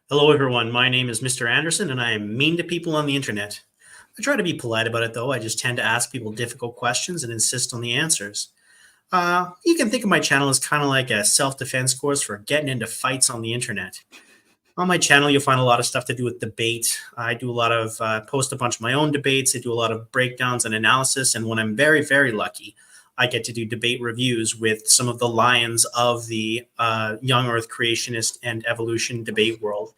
Hello, everyone. My name is Mr. Anderson, and I am mean to people on the internet. I try to be polite about it, though. I just tend to ask people difficult questions and insist on the answers. You can think of my channel as kind of like a self defense course for getting into fights on the internet. On my channel, you'll find a lot of stuff to do with debate. I do a lot of post a bunch of my own debates. I do a lot of breakdowns and analysis. And when I'm very, very lucky, I get to do debate reviews with some of the lions of the young Earth creationist and evolution debate world.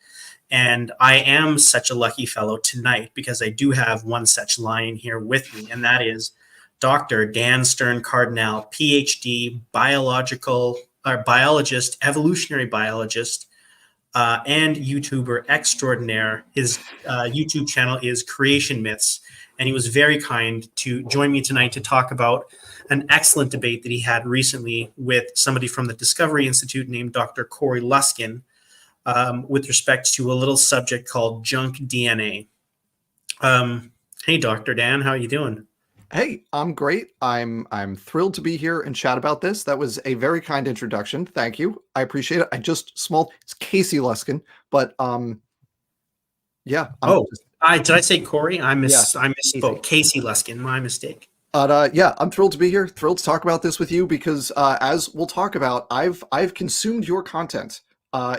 And I am such a lucky fellow tonight because I do have one such lion here with me, and that is Dr. Dan Stern Cardinal, PhD, biologist, evolutionary biologist, and YouTuber extraordinaire. His YouTube channel is Creation Myths, and he was very kind to join me tonight to talk about an excellent debate that he had recently with somebody from the Discovery Institute named Dr. Corey Luskin, with respect to a little subject called junk DNA. Hey, Dr. Dan, how are you doing? Hey, I'm great. I'm thrilled to be here and chat about this. That was a very kind introduction. Thank you. I appreciate it. It's Casey Luskin, but yeah, I'm Oh, just did I say Corey? yeah, I Casey. misspoke. Casey Luskin, my mistake. But yeah, I'm thrilled to be here. Thrilled to talk about this with you because as we'll talk about, I've consumed your content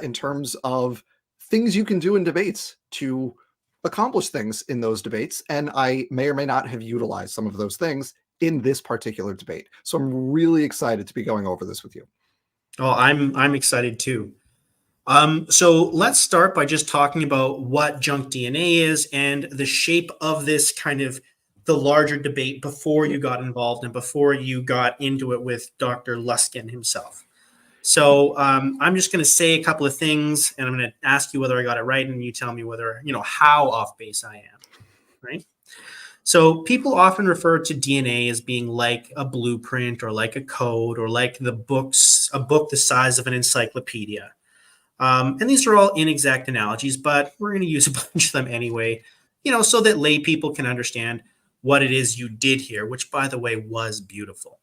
in terms of things you can do in debates to accomplish things in those debates, and I may or may not have utilized some of those things in this particular debate. So I'm really excited to be going over this with you. Oh, I'm excited too. So let's start by just talking about what junk DNA is and the shape of this kind of the larger debate before you got involved and before you got into it with Dr. Luskin himself. So I'm just going to say a couple of things, and I'm going to ask you whether I got it right, and you tell me whether how off base I am. Right. So people often refer to DNA as being like a blueprint or like a code or like a book the size of an encyclopedia. And these are all inexact analogies, but we're going to use a bunch of them anyway, so that lay people can understand what it is you did here, which, by the way, was beautiful.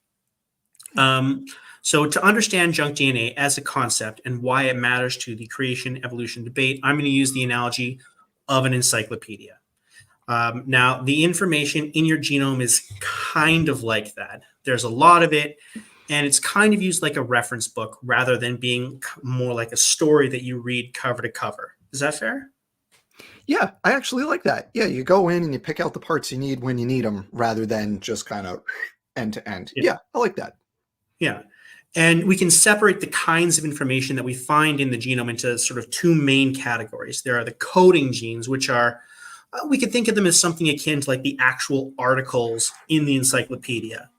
Um, so to understand junk DNA as a concept and why it matters to the creation evolution debate, I'm going to use the analogy of an encyclopedia. Now, the information in your genome is kind of like that. There's a lot of it, and it's kind of used like a reference book rather than being more like a story that you read cover to cover. Is that fair? Yeah, I actually like that. Yeah, you go in and you pick out the parts you need when you need them rather than just kind of end to end. Yeah. Yeah, I like that. Yeah. And we can separate the kinds of information that we find in the genome into sort of two main categories. There are the coding genes, which are, we could think of them as something akin to like the actual articles in the encyclopedia.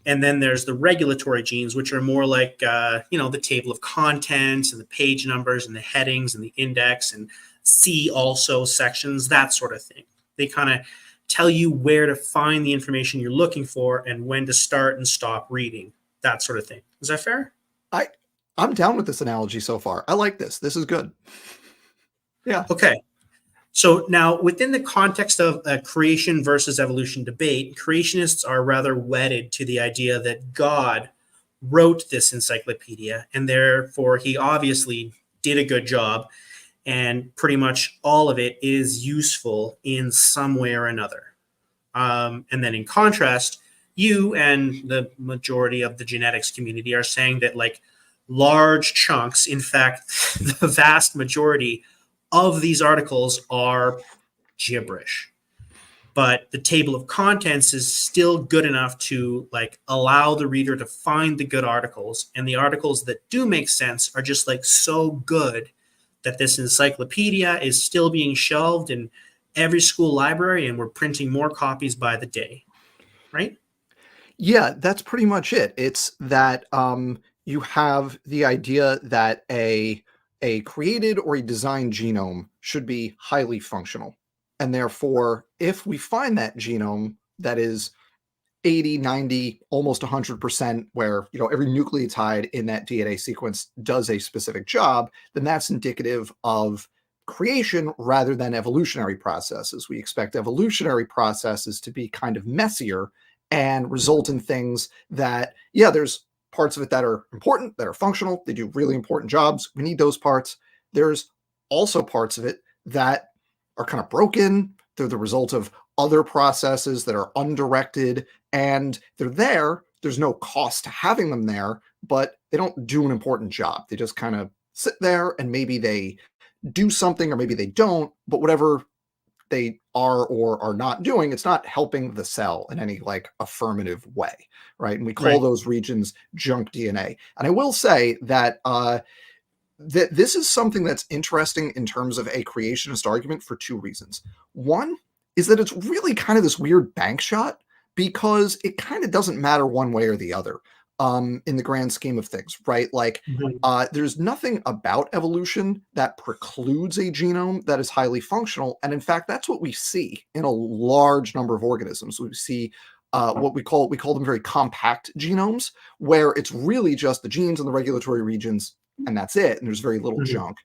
And then there's the regulatory genes, which are more like, the table of contents and the page numbers and the headings and the index and see also sections, that sort of thing. They kind of tell you where to find the information you're looking for and when to start and stop reading, that sort of thing. Is that fair? I I'm down with this analogy so far. I like this. This is good. Yeah. Okay. So now, within the context of a creation versus evolution debate, creationists are rather wedded to the idea that God wrote this encyclopedia, and therefore he obviously did a good job, and pretty much all of it is useful in some way or another. And then, in contrast, you and the majority of the genetics community are saying that, like, large chunks, in fact, the vast majority of these articles are gibberish, but the table of contents is still good enough to like allow the reader to find the good articles, and the articles that do make sense are just like so good that this encyclopedia is still being shelved in every school library, and we're printing more copies by the day, right? Yeah, that's pretty much it. It's that you have the idea that a created or a designed genome should be highly functional. And therefore, if we find that genome that is 80, 90, almost 100%, where every nucleotide in that DNA sequence does a specific job, then that's indicative of creation rather than evolutionary processes. We expect evolutionary processes to be kind of messier and result in things that, yeah, there's parts of it that are important, that are functional, they do really important jobs. We need those parts. There's also parts of it that are kind of broken. They're the result of other processes that are undirected, and they're there. There's no cost to having them there, but they don't do an important job. They just kind of sit there, and maybe they do something or maybe they don't, but whatever they are or are not doing, it's not helping the cell in any like affirmative way, right? And we call Right. those regions junk DNA. And I will say that that this is something that's interesting in terms of a creationist argument for two reasons. One is that it's really kind of this weird bank shot because it kind of doesn't matter one way or the other in the grand scheme of things, right? Like, Mhm. there's nothing about evolution that precludes a genome that is highly functional. And in fact, that's what we see in a large number of organisms. We see what we call them very compact genomes, where it's really just the genes and the regulatory regions and that's it. And there's very little Mhm. junk.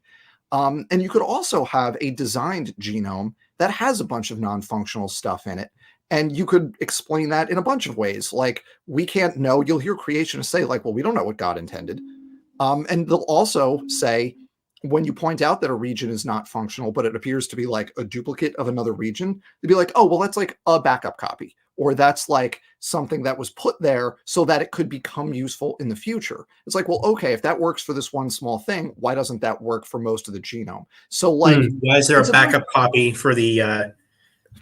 And you could also have a designed genome that has a bunch of non-functional stuff in it. And you could explain that in a bunch of ways. Like, we can't know, you'll hear creationists say, like, well, we don't know what God intended. And they'll also say, when you point out that a region is not functional, but it appears to be like a duplicate of another region, they'd be like, oh, well, that's like a backup copy, or that's like something that was put there so that it could become useful in the future. It's like, well, okay, if that works for this one small thing, why doesn't that work for most of the genome? So, like, Why is there it's a a very backup copy for the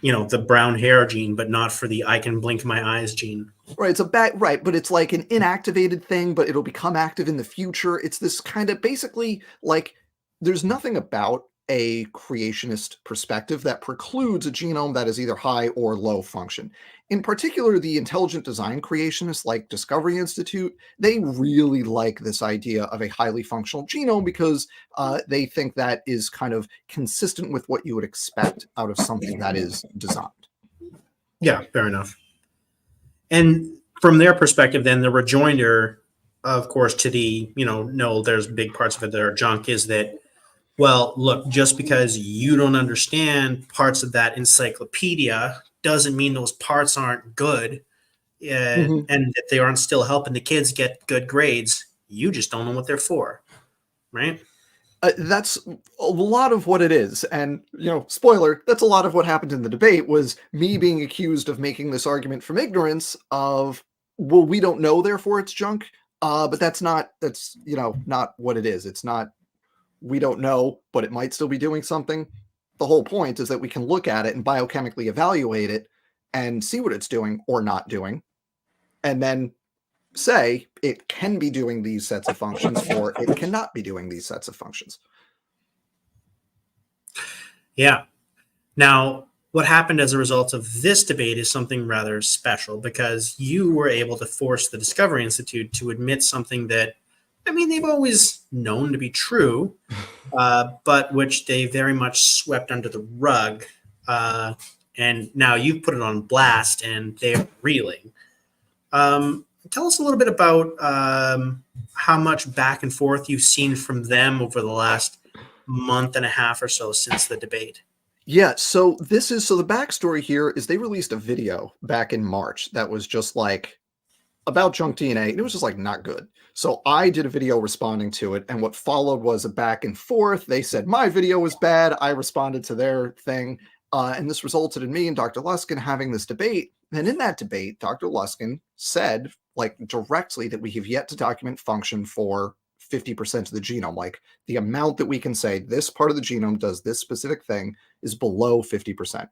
the brown hair gene, but not for the I can blink my eyes gene? right. It's a right, but it's like an inactivated thing, but it'll become active in the future. It's this kind of basically like there's nothing about a creationist perspective that precludes a genome that is either high or low function. In particular, the intelligent design creationists like Discovery Institute, they really like this idea of a highly functional genome because they think that is kind of consistent with what you would expect out of something that is designed. Yeah, fair enough. And from their perspective, then the rejoinder, of course, to the, no, there's big parts of it that are junk is that, well, look, just because you don't understand parts of that encyclopedia doesn't mean those parts aren't good, and that they aren't still helping the kids get good grades. You just don't know what they're for, right? That's a lot of what it is. And, spoiler, that's a lot of what happened in the debate was me being accused of making this argument from ignorance of, well, we don't know, therefore it's junk. But not what it is. It's not, we don't know, but it might still be doing something. The whole point is that we can look at it and biochemically evaluate it and see what it's doing or not doing. And then say it can be doing these sets of functions or it cannot be doing these sets of functions. Yeah. Now, what happened as a result of this debate is something rather special because you were able to force the Discovery Institute to admit something that, I mean, they've always known to be true, but which they very much swept under the rug. And now you've put it on blast and they're reeling. Tell us a little bit about how much back and forth you've seen from them over the last month and a half or so since the debate. Yeah, so the backstory here is they released a video back in March that was just like about junk DNA, and it was just like not good. So I did a video responding to it, and what followed was a back and forth. They said my video was bad. I responded to their thing, and this resulted in me and Dr. Luskin having this debate. And in that debate, Dr. Luskin said, like, directly that we have yet to document function for 50% of the genome. Like, the amount that we can say this part of the genome does this specific thing is below 50%.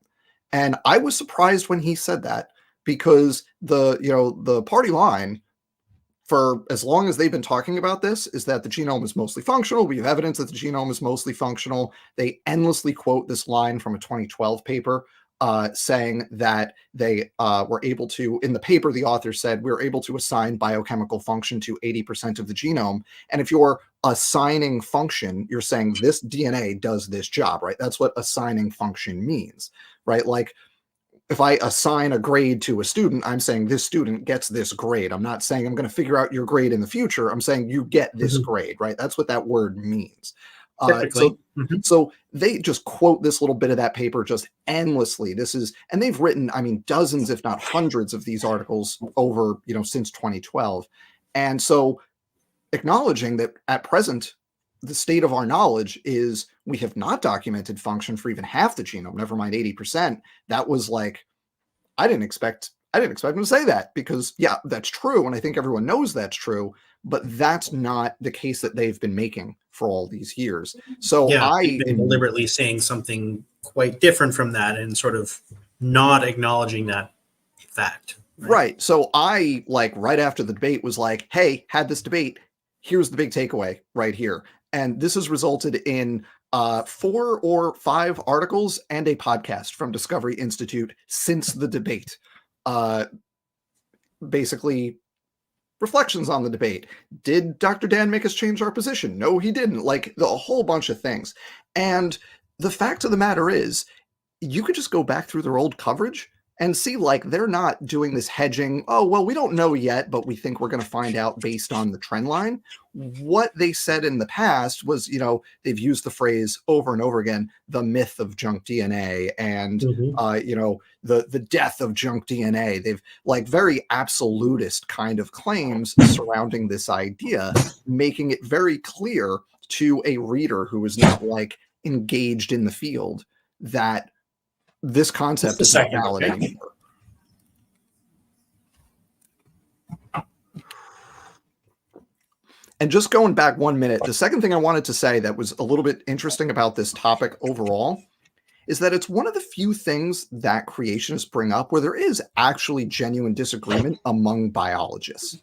And I was surprised when he said that because the party line for as long as they've been talking about this is that the genome is mostly functional. We have evidence that the genome is mostly functional. They endlessly quote this line from a 2012 paper saying that they were able to, in the paper, the author said, we were able to assign biochemical function to 80% of the genome. And if you're assigning function, you're saying this DNA does this job, right? That's what assigning function means, right? Like, if I assign a grade to a student, I'm saying this student gets this grade. I'm not saying I'm going to figure out your grade in the future. I'm saying you get this Mhm. grade, right? That's what that word means. Uh, Typically. so, Mhm. so they just quote this little bit of that paper just endlessly. And they've written, I mean, dozens, if not hundreds of these articles over, since 2012. And so acknowledging that at present, the state of our knowledge is we have not documented function for even half the genome, never mind 80%. That was like, I didn't expect him to say that, because yeah, that's true. And I think everyone knows that's true, but that's not the case that they've been making for all these years. So Yeah, they've been deliberately saying something quite different from that and sort of not acknowledging that fact. Right. So I, like, right after the debate was like, hey, had this debate, here's the big takeaway right here. And this has resulted in 4 or 5 articles and a podcast from Discovery Institute since the debate. Basically, reflections on the debate. Did Dr. Dan make us change our position? No, he didn't. Like, a whole bunch of things. And the fact of the matter is, you could just go back through their old coverage and see, like, they're not doing this hedging. Oh, well, we don't know yet, but we think we're going to find out based on the trend line. What they said in the past was, they've used the phrase over and over again, the myth of junk DNA and, the death of junk DNA. They've, like, very absolutist kind of claims surrounding this idea, making it very clear to a reader who is not, like, engaged in the field that this concept is not valid anymore. And just going back 1 minute, the second thing I wanted to say that was a little bit interesting about this topic overall is that it's one of the few things that creationists bring up where there is actually genuine disagreement among biologists.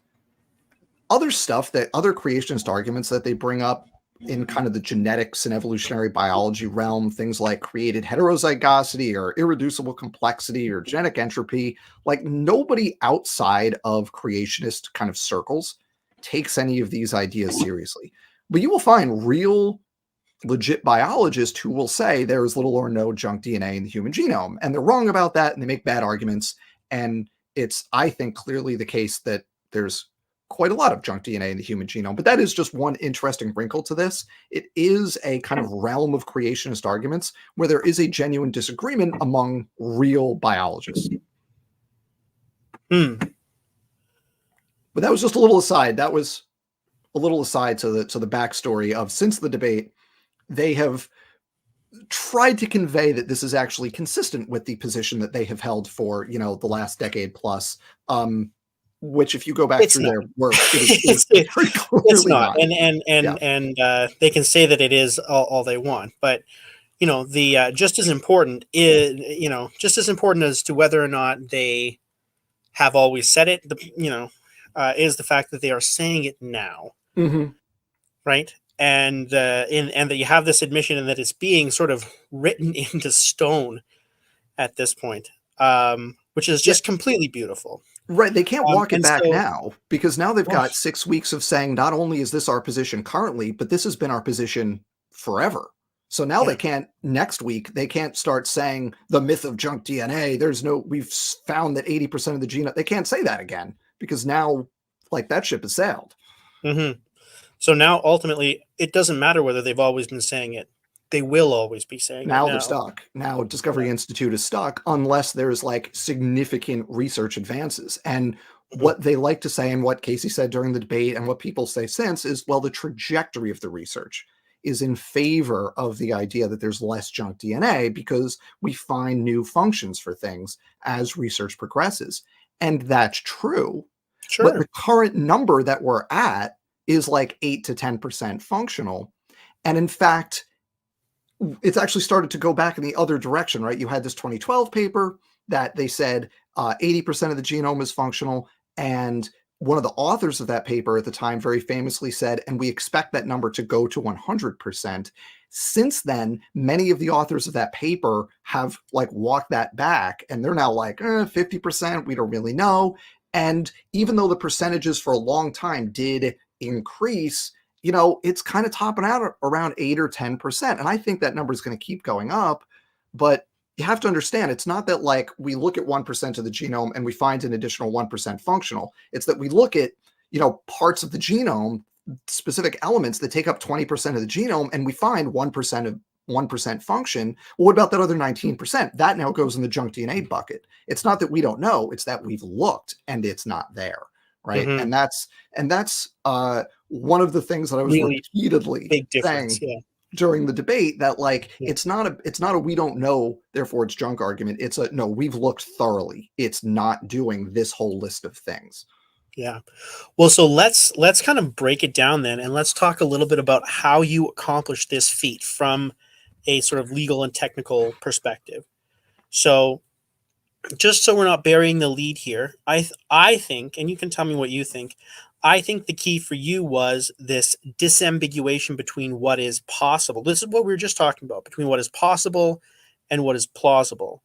Other stuff that other creationist arguments that they bring up in kind of the genetics and evolutionary biology realm, things like created heterozygosity or irreducible complexity or genetic entropy, like, nobody outside of creationist kind of circles takes any of these ideas seriously. But you will find real legit biologists who will say there is little or no junk DNA in the human genome, and they're wrong about that, and they make bad arguments. And it's, I think, clearly the case that there's quite a lot of junk DNA in the human genome. But that is just one interesting wrinkle to this. It is a kind of realm of creationist arguments where there is a genuine disagreement among real biologists. But that was just a little aside. That was a little aside to the backstory of, since the debate, they have tried to convey that this is actually consistent with the position that they have held for, the last decade plus. Which, if you go back through their work, it's not. And they can say that it is all they want, but the just as important as to whether or not they have always said it, is the fact that they are saying it now, right? And that you have this admission and that it's being sort of written into stone at this point, which is just completely beautiful. Right. They can't walk it back now, because now they've got 6 weeks of saying, not only is this our position currently, but this has been our position forever. So now they can't, next week, they can't start saying the myth of junk DNA. We've found that 80% of the genome. They can't say that again, because now, like, that ship has sailed. So now, ultimately, it doesn't matter whether they've always been saying it. They will always be saying now. They're stuck. Now Discovery Institute is stuck unless there's, like, significant research advances. And what they like to say, and what Casey said during the debate, and what people say since, is, well, the trajectory of the research is in favor of the idea that there's less junk DNA because we find new functions for things as research progresses. And that's true. Sure. But the current number that we're at is like 8 to 10% functional. And in fact, it's actually started to go back in the other direction, right? You had this 2012 paper that they said 80% of the genome is functional. And one of the authors of that paper at the time very famously said, and we expect that number to go to 100%. Since then, many of the authors of that paper have, like, walked that back, and they're now like 50%, we don't really know. And even though the percentages for a long time did increase, it's kind of topping out around 8 or 10%. And I think that number is going to keep going up. But you have to understand, it's not that, like, we look at 1% of the genome and we find an additional 1% functional. It's that we look at, parts of the genome, specific elements that take up 20% of the genome, and we find 1% function. Well, what about that other 19%? That now goes in the junk DNA bucket. It's not that we don't know, it's that we've looked and it's not there. Right. And that's one of the things that I was really repeatedly saying. during the debate that like Yeah. it's not a we don't know therefore it's junk argument. It's a no, we've looked thoroughly. It's not doing this whole list of things. Yeah. Well, so let's kind of break it down then, and let's talk a little bit about how you accomplish this feat from a sort of legal and technical perspective. So, just so we're not burying the lead here, I think, and you can tell me what you think. I think the key for you was this disambiguation between what is possible. This is what we were just talking about, between what is possible and what is plausible.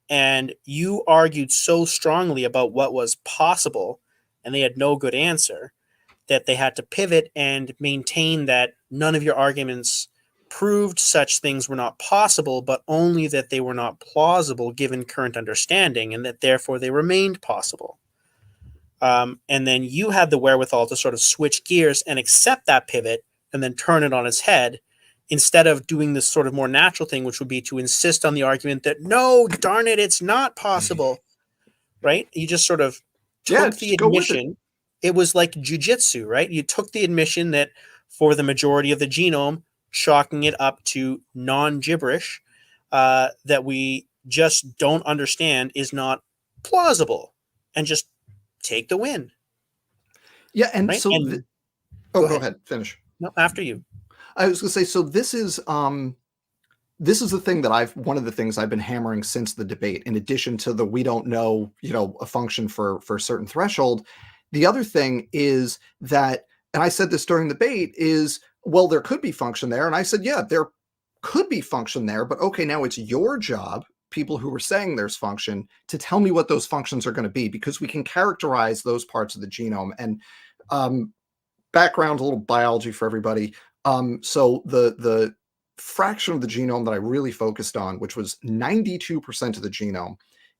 And you argued so strongly about what was possible, and they had no good answer, that they had to pivot and maintain that none of your arguments proved such things were not possible, but only that they were not plausible given current understanding, and that therefore they remained possible. And then you had the wherewithal to sort of switch gears and accept that pivot and then turn it on its head, instead of doing this sort of more natural thing, which would be to insist on the argument that, no, darn it, it's not possible, right? You just sort of Yeah, took the just go with it. admission. It was like jujitsu, right? You took the admission that for the majority of the genome, chalking it up to non-gibberish, that we just don't understand is not plausible, and just take the win, Yeah, and right? so And oh, go go ahead. ahead, finish. No, after you. I was going to say, so this is the thing that one of the things I've been hammering since the debate, in addition to the we don't know, a function for a certain threshold. The other thing is that, and I said this during the debate, is, well, there could be function there. And I said, yeah, there could be function there, but okay, now it's your job, people who are saying there's function, to tell me what those functions are going to be, because we can characterize those parts of the genome. And background, a little biology for everybody. So the fraction of the genome that I really focused on, which was 92% of the genome,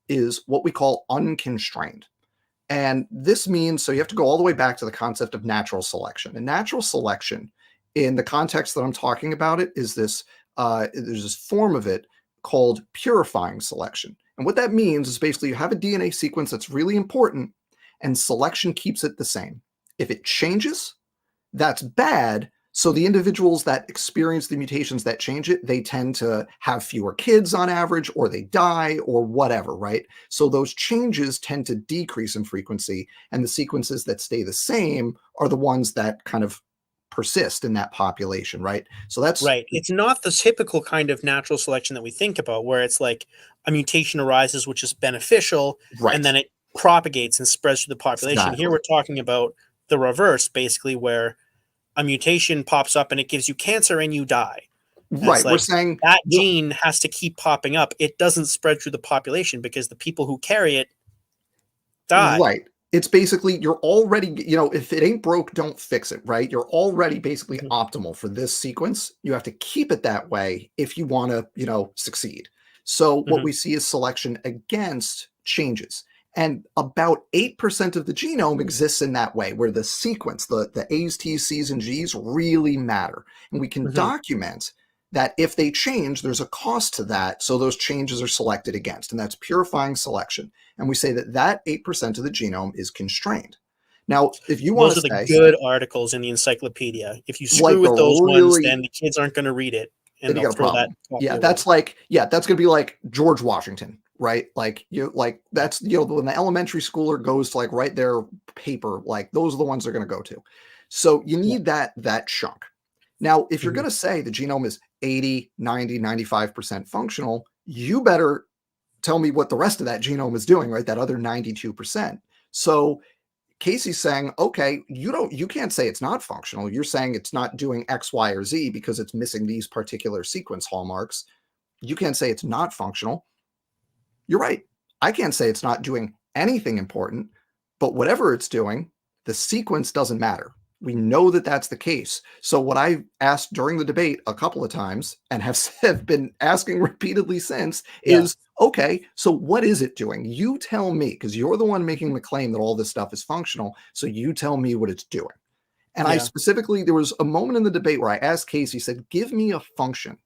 is what we call unconstrained. And this means, so you have to go all the way back to the concept of natural selection. And natural selection, in the context that I'm talking about it, is this, there's this form of it called purifying selection. And what that means is basically you have a DNA sequence that's really important, and selection keeps it the same. If it changes, that's bad. So the individuals that experience the mutations that change it, they tend to have fewer kids on average, or they die, or whatever, right? So those changes tend to decrease in frequency, and the sequences that stay the same are the ones that kind of persist in that population, right? So that's Right. It's not the typical kind of natural selection that we think about, where it's like a mutation arises, which is beneficial, right. and then it propagates and spreads through the population. Here Exactly. we're talking about the reverse, basically, where a mutation pops up and it gives you cancer and you die. And Right. it's We're like saying that gene has to keep popping up. It doesn't spread through the population because the people who carry it die. right. It's basically, you're already, if it ain't broke, don't fix it, right? You're already basically Mhm. optimal for this sequence. You have to keep it that way if you want to, succeed. So what Mhm. we see is selection against changes. And about 8% of the genome exists in that way, where the sequence, the A's, T's, C's, and G's really matter. And we can Mhm. document that if they change, there's a cost to that. So those changes are selected against, and that's purifying selection. And we say that 8% of the genome is constrained. Now, if you want Those to are the say, good articles in the encyclopedia. If you screw like the with those ones, really, then the kids aren't going to read it, and then you they'll got a throw that problem. copy Yeah, away. that's gonna be like George Washington, right? Like that's when the elementary schooler goes to like write their paper, like those are the ones they're gonna go to. So you Yeah. need that chunk. Now, if you're Mhm. gonna say the genome is 80, 90, 95% functional, you better tell me what the rest of that genome is doing, right? That other 92%. So Casey's saying, okay, you can't say it's not functional. You're saying it's not doing X, Y, or Z because it's missing these particular sequence hallmarks. You can't say it's not functional. You're right. I can't say it's not doing anything important, but whatever it's doing, the sequence doesn't matter. We know that that's the case. So what I asked during the debate a couple of times and have been asking repeatedly since Yeah. is, okay, so what is it doing? You tell me, because you're the one making the claim that all this stuff is functional. So you tell me what it's doing. And I Yeah. specifically, there was a moment in the debate where I asked Casey, said, give me a function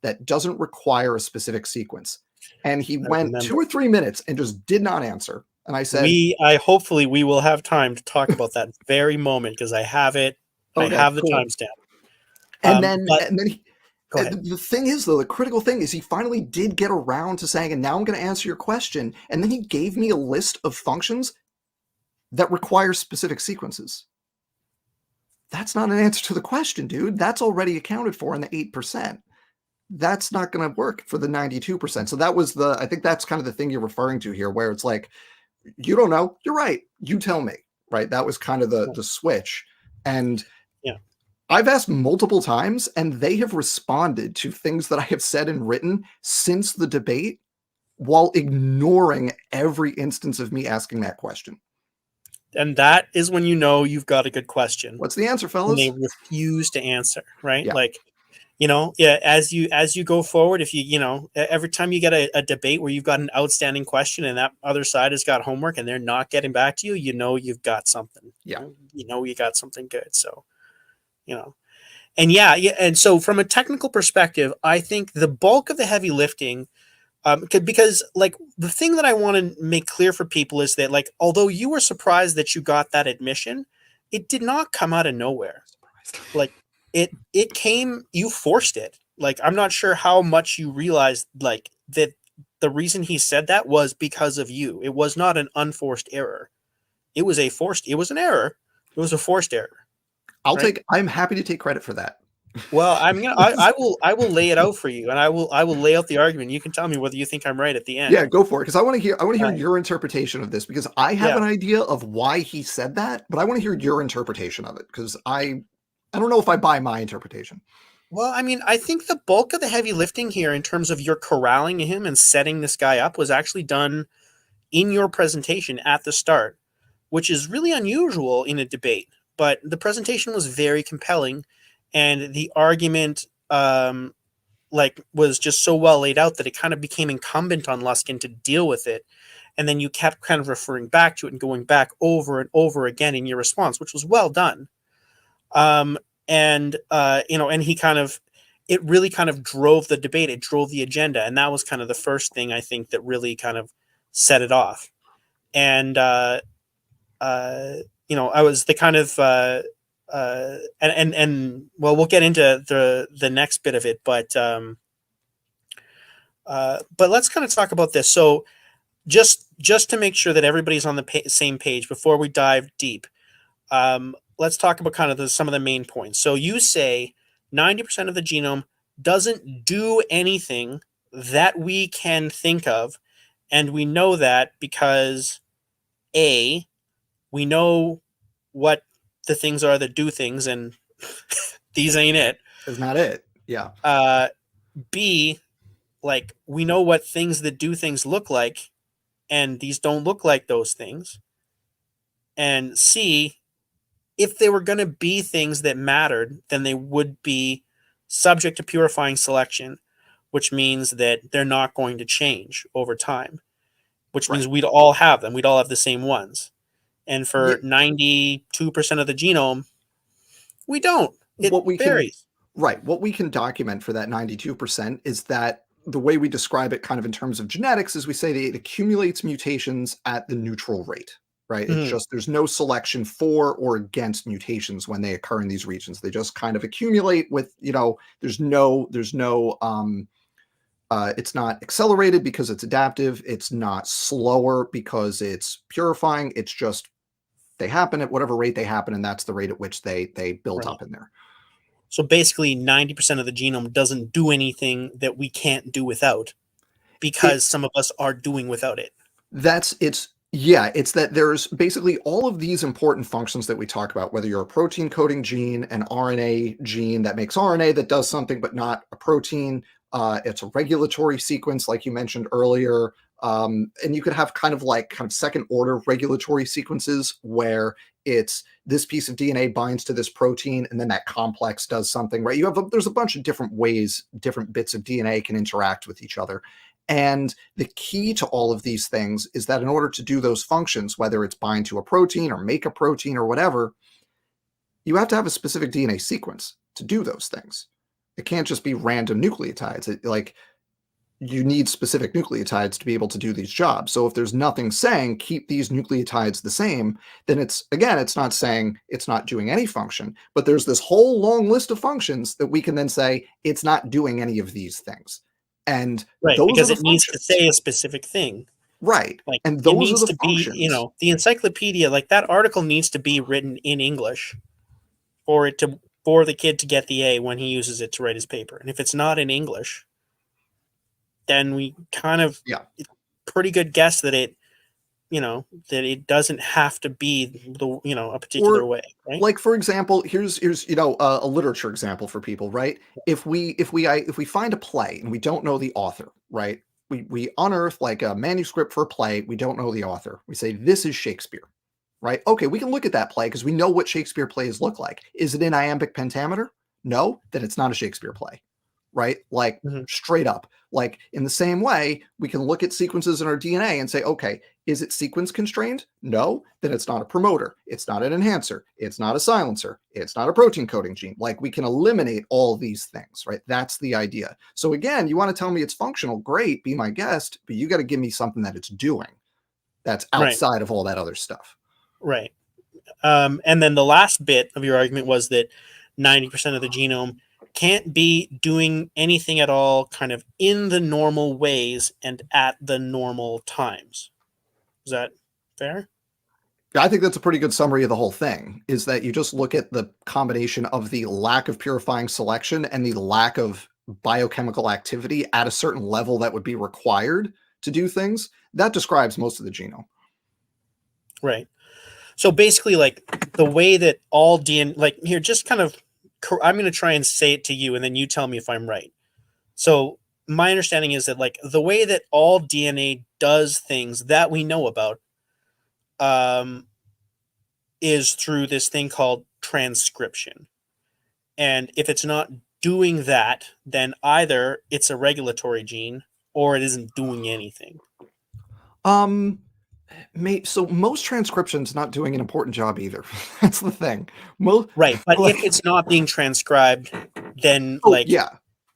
that doesn't require a specific sequence. And he I went remember. 2 or 3 minutes and just did not answer. And I said, I hopefully we will have time to talk about that very moment, because I have it. I okay, have the cool. timestamp. And then But and then Go ahead. The thing is, though, the critical thing is he finally did get around to saying, and now I'm going to answer your question. And then he gave me a list of functions that require specific sequences. That's not an answer to the question, dude. That's already accounted for in the 8%. That's not going to work for the 92%. So that was I think that's kind of the thing you're referring to here, where it's like, you don't know. You're right. You tell me, right? That was kind of the switch. And yeah, I've asked multiple times, and they have responded to things that I have said and written since the debate while ignoring every instance of me asking that question. And that is when you know you've got a good question. What's the answer, fellas? When they refuse to answer, right? Yeah. Like, as you go forward, if every time you get a debate where you've got an outstanding question and that other side has got homework and they're not getting back to you, you've got something. Yeah. You got something good. So, and and so from a technical perspective, I think the bulk of the heavy lifting, because like the thing that I want to make clear for people is that, like, although you were surprised that you got that admission, it did not come out of nowhere. Like it came, you forced it. Like, I'm not sure how much you realized, like, that the reason he said that was because of you. It was not an unforced error. It was an error. It was a forced error. I'm happy to take credit for that. Well, I will lay it out for you, and I will lay out the argument. You can tell me whether you think I'm right at the end. Yeah, go for it. Because I want to hear your interpretation of this, because I have an idea of why he said that, but I want to hear your interpretation of it, because I don't know if I buy my interpretation. Well, I mean, I think the bulk of the heavy lifting here in terms of your corralling him and setting this guy up was actually done in your presentation at the start, which is really unusual in a debate. But the presentation was very compelling, and the argument was just so well laid out that it kind of became incumbent on Luskin to deal with it. And then you kept kind of referring back to it and going back over and over again in your response, which was well done. And he kind of, it really kind of drove the debate. It drove the agenda. And that was kind of the first thing, I think, that really kind of set it off. And, I was the kind of, well, we'll get into the next bit of it, but let's kind of talk about this. So just to make sure that everybody's on the same page before we dive deep, let's talk about kind of some of the main points. So you say 90% of the genome doesn't do anything that we can think of. And we know that because A, we know what the things are that do things, and these ain't it. It's not it. Yeah. B, like, we know what things that do things look like, and these don't look like those things. And C, if they were going to be things that mattered, then they would be subject to purifying selection, which means that they're not going to change over time, which means we'd all have them. We'd all have the same ones. And for 92% of the genome, we don't. It varies. What we can document for that 92% is that the way we describe it kind of in terms of genetics is we say that it accumulates mutations at the neutral rate, right? It's just, there's no selection for or against mutations when they occur in these regions. They just kind of accumulate with, there's no it's not accelerated because it's adaptive. It's not slower because it's purifying. It's just, they happen at whatever rate they happen, and that's the rate at which they build up in there. So basically 90% of the genome doesn't do anything that we can't do without, because some of us are doing without it. It's that there's basically all of these important functions that we talk about, whether you're a protein coding gene, an RNA gene that makes RNA that does something but not a protein. It's a regulatory sequence, like you mentioned earlier. And you could have kind of second order regulatory sequences where it's this piece of DNA binds to this protein and then that complex does something, right? There's a bunch of different ways different bits of DNA can interact with each other. And the key to all of these things is that in order to do those functions, whether it's bind to a protein or make a protein or whatever, you have to have a specific DNA sequence to do those things. It can't just be random nucleotides. you need specific nucleotides to be able to do these jobs. So if there's nothing saying keep these nucleotides the same, then it's not saying it's not doing any function, but there's this whole long list of functions that we can then say it's not doing any of these things. And Right, those are because the it needs to functions. say a specific thing. Right. Like, And it those are needs the to be, functions. the encyclopedia, like that article needs to be written in English for the kid to get the A when he uses it to write his paper. And if it's not in English, then we kind of Yeah. pretty good guess that that it doesn't have to be a particular Or way, right? like for example, here's a literature example for people, right? If we find a play and we don't know the author, right? We unearth like a manuscript for a play, we don't know the author. We say this is Shakespeare, right? Okay, we can look at that play because we know what Shakespeare plays look like. Is it in iambic pentameter? No, then it's not a Shakespeare play, right? Like Mhm. straight up. Like in the same way, we can look at sequences in our DNA and say, okay, is it sequence constrained? No, then it's not a promoter. It's not an enhancer. It's not a silencer. It's not a protein coding gene. Like we can eliminate all these things, right? That's the idea. So again, you want to tell me it's functional, great, be my guest, but you got to give me something that it's doing that's Right, outside of all that other stuff. right. And then the last bit of your argument was that 90% of the genome can't be doing anything at all kind of in the normal ways and at the normal times. Is that fair? I think that's a pretty good summary of the whole thing, is that you just look at the combination of the lack of purifying selection and the lack of biochemical activity at a certain level that would be required to do things. That describes most of the genome. Right. So basically, like the way that all DNA, like here, just kind of, I'm going to try and say it to you, and then you tell me if I'm right. So my understanding is that like the way that all DNA does things that we know about, um, is through this thing called transcription. And if it's not doing that, then either it's a regulatory gene or it isn't doing anything. Um, so most transcription's not doing an important job either. That's the thing. Most Right. But if like it's not being transcribed, then oh like yeah,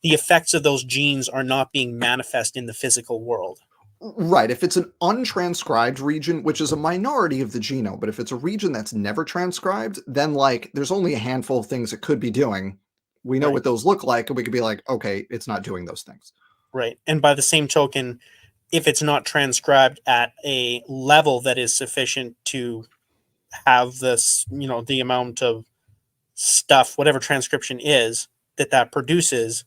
the effects of those genes are not being manifest in the physical world. right. If it's an untranscribed region, which is a minority of the genome, but if it's a region that's never transcribed, then like there's only a handful of things it could be doing. We know Right. what those look like, and we could be like, okay, it's not doing those things. Right. And by the same token, if it's not transcribed at a level that is sufficient to have this, the amount of stuff, whatever transcription is that produces,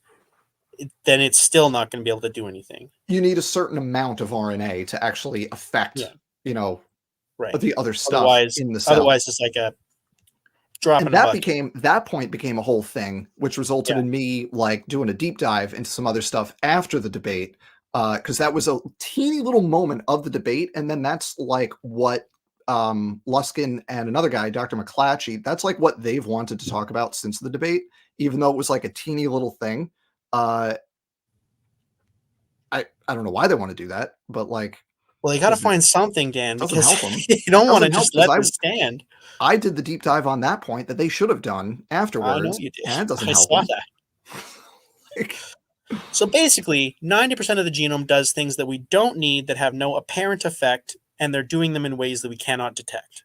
then it's still not going to be able to do anything. You need a certain amount of RNA to actually Yeah. affect, you know, Right. the other stuff Otherwise, in the cell. otherwise it's like a drop And in a bucket. that point became a whole thing, which resulted Yeah. in me like doing a deep dive into some other stuff after the debate, because that was a teeny little moment of the debate, and then that's like what Luskin and another guy, Dr. McClatchy, that's like what they've wanted to talk about since the debate, even though it was like a teeny little thing. Uh, I don't know why they want to do that, but like Well, you got to because it find something, Dan, doesn't because help them. you don't want to Doesn't help just because let this stand. I did the deep dive on that point that they should have done I know afterwards, you did. and it doesn't I help saw them. that. Like, So basically, 90% of the genome does things that we don't need that have no apparent effect, and they're doing them in ways that we cannot detect.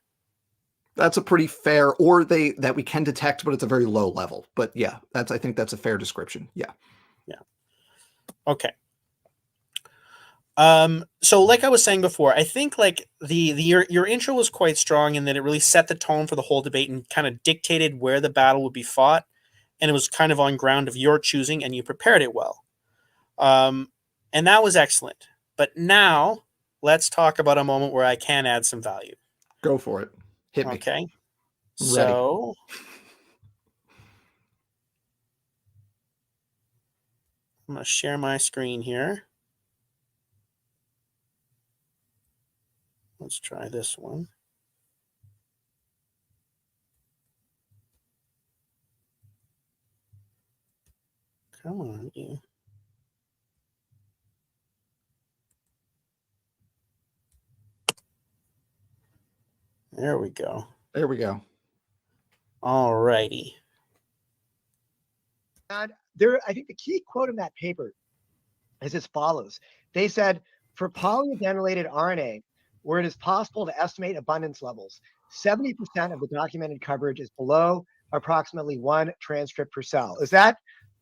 that's a pretty fair, or they that we can detect, but it's a very low level. But yeah, I think that's a fair description. Yeah. Yeah. Okay. So like I was saying before, I think like your intro was quite strong in that it really set the tone for the whole debate and kind of dictated where the battle would be fought, and it was kind of on ground of your choosing, and you prepared it well. Um, and that was excellent. But now let's talk about a moment where I can add some value. Go for it. Hit me. Okay. I'm ready. So I'm going to share my screen here. Let's try this one. Come on, you. There we go. There we go. All righty. I think the key quote in that paper is as follows. They said, for polyadenylated RNA, where it is possible to estimate abundance levels, 70% of the documented coverage is below approximately 1 transcript per cell. Is that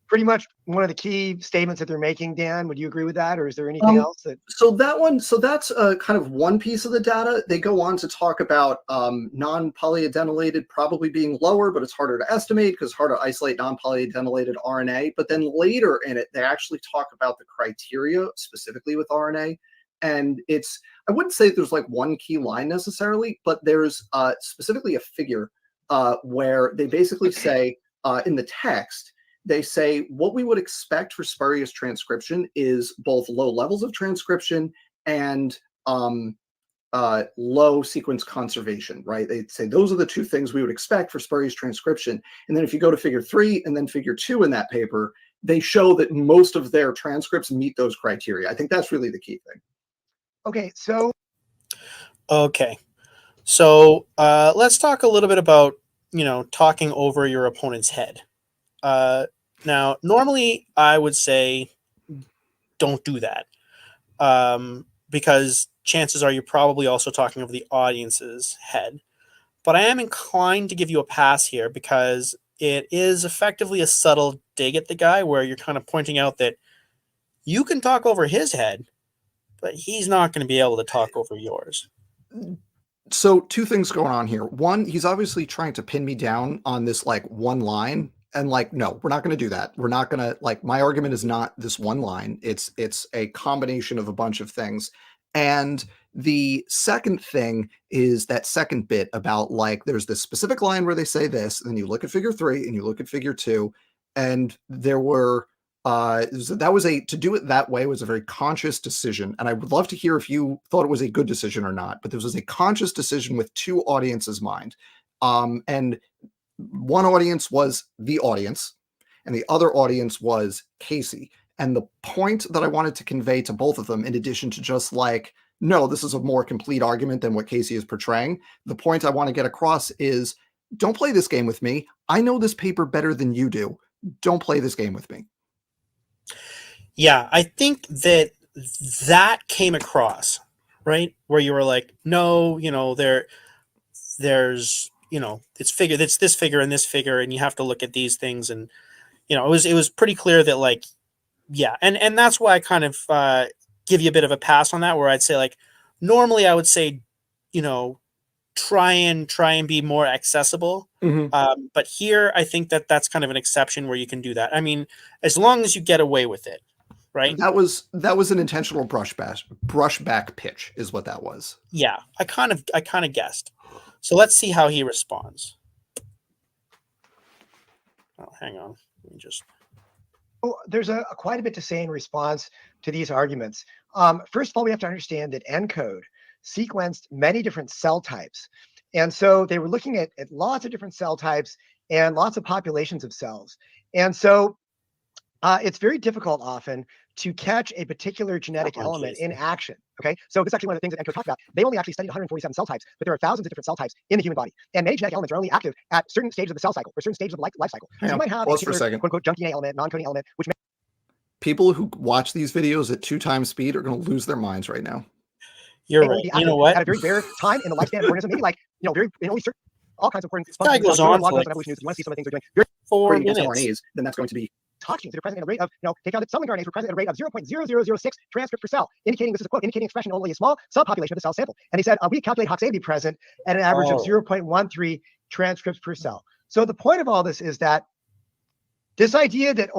pretty much one of the key statements that they're making, Dan? Would you agree with that, or is there anything else that? So that's kind of one piece of the data. They go on to talk about non-polyadenylated probably being lower, but it's harder to estimate because it's hard to isolate non-polyadenylated RNA. But then later in it, they actually talk about the criteria specifically with RNA. And I wouldn't say there's like one key line necessarily, but there's specifically a figure where they basically say in the text, they say what we would expect for spurious transcription is both low levels of transcription and low sequence conservation, right? They say those are the two things we would expect for spurious transcription. And then if you go to figure 3 and then figure 2 in that paper, they show that most of their transcripts meet those criteria. I think that's really the key thing. Okay, so let's talk a little bit about, talking over your opponent's head. Now, normally I would say don't do that, because chances are you're probably also talking over the audience's head. But I am inclined to give you a pass here because it is effectively a subtle dig at the guy where you're kind of pointing out that you can talk over his head, but he's not going to be able to talk over yours. So two things going on here. One, he's obviously trying to pin me down on this like one line. And like, no, we're not going to do that. We're not going to, like, my argument is not this one line. It's a combination of a bunch of things. And the second thing is that second bit about like, there's this specific line where they say this, and then you look at figure 3 and you look at figure 2, and there were, to do it that way was a very conscious decision. And I would love to hear if you thought it was a good decision or not, but this was a conscious decision with two audiences' mind. And one audience was the audience, and the other audience was Casey. And the point that I wanted to convey to both of them, in addition to just like, no, this is a more complete argument than what Casey is portraying, the point I want to get across is, don't play this game with me. I know this paper better than you do. Don't play this game with me. Yeah, I think that came across, right? Where you were like, no, there's, it's this figure and this figure, and you have to look at these things. And, it was pretty clear that like, yeah. And that's why I kind of give you a bit of a pass on that, where I'd say like, normally I would say, try and be more accessible. Mm-hmm. But here I think that's kind of an exception where you can do that. I mean, as long as you get away with it. Right. That was an intentional brushback pitch is what that was. Yeah, I kind of guessed. So let's see how he responds. Oh, hang on. Let me just. Oh, there's quite a bit to say in response to these arguments. First of all, we have to understand that ENCODE sequenced many different cell types. And so they were looking at lots of different cell types and lots of populations of cells. And so it's very difficult often to catch a particular genetic element in action. Okay, so this is actually one of the things that ENCODE talked about. They only actually studied 147 cell types, but there are thousands of different cell types in the human body, and many genetic elements are only active at certain stages of the cell cycle or certain stages of the life cycle. So you might have pause for a second. "quote unquote" junk DNA element, non-coding element, which people who watch these videos at 2 times speed are going to lose their minds right now. You're right. You know what? At a very rare time in the lifespan of the organism, maybe like very only certain all kinds of important. Guy goes on for like evolution. You want to see some of the things they're doing. 4 minutes. RNAs, then that's going to be toxins that are present at a rate of, they found that some RNAs were present at a rate of 0.0006 transcript per cell, indicating, this is a quote, indicating expression only a small subpopulation of the cell sample. And he said, we calculate HOXA to be present at an average of 0.13 transcripts per cell. So the point of all this is that this idea that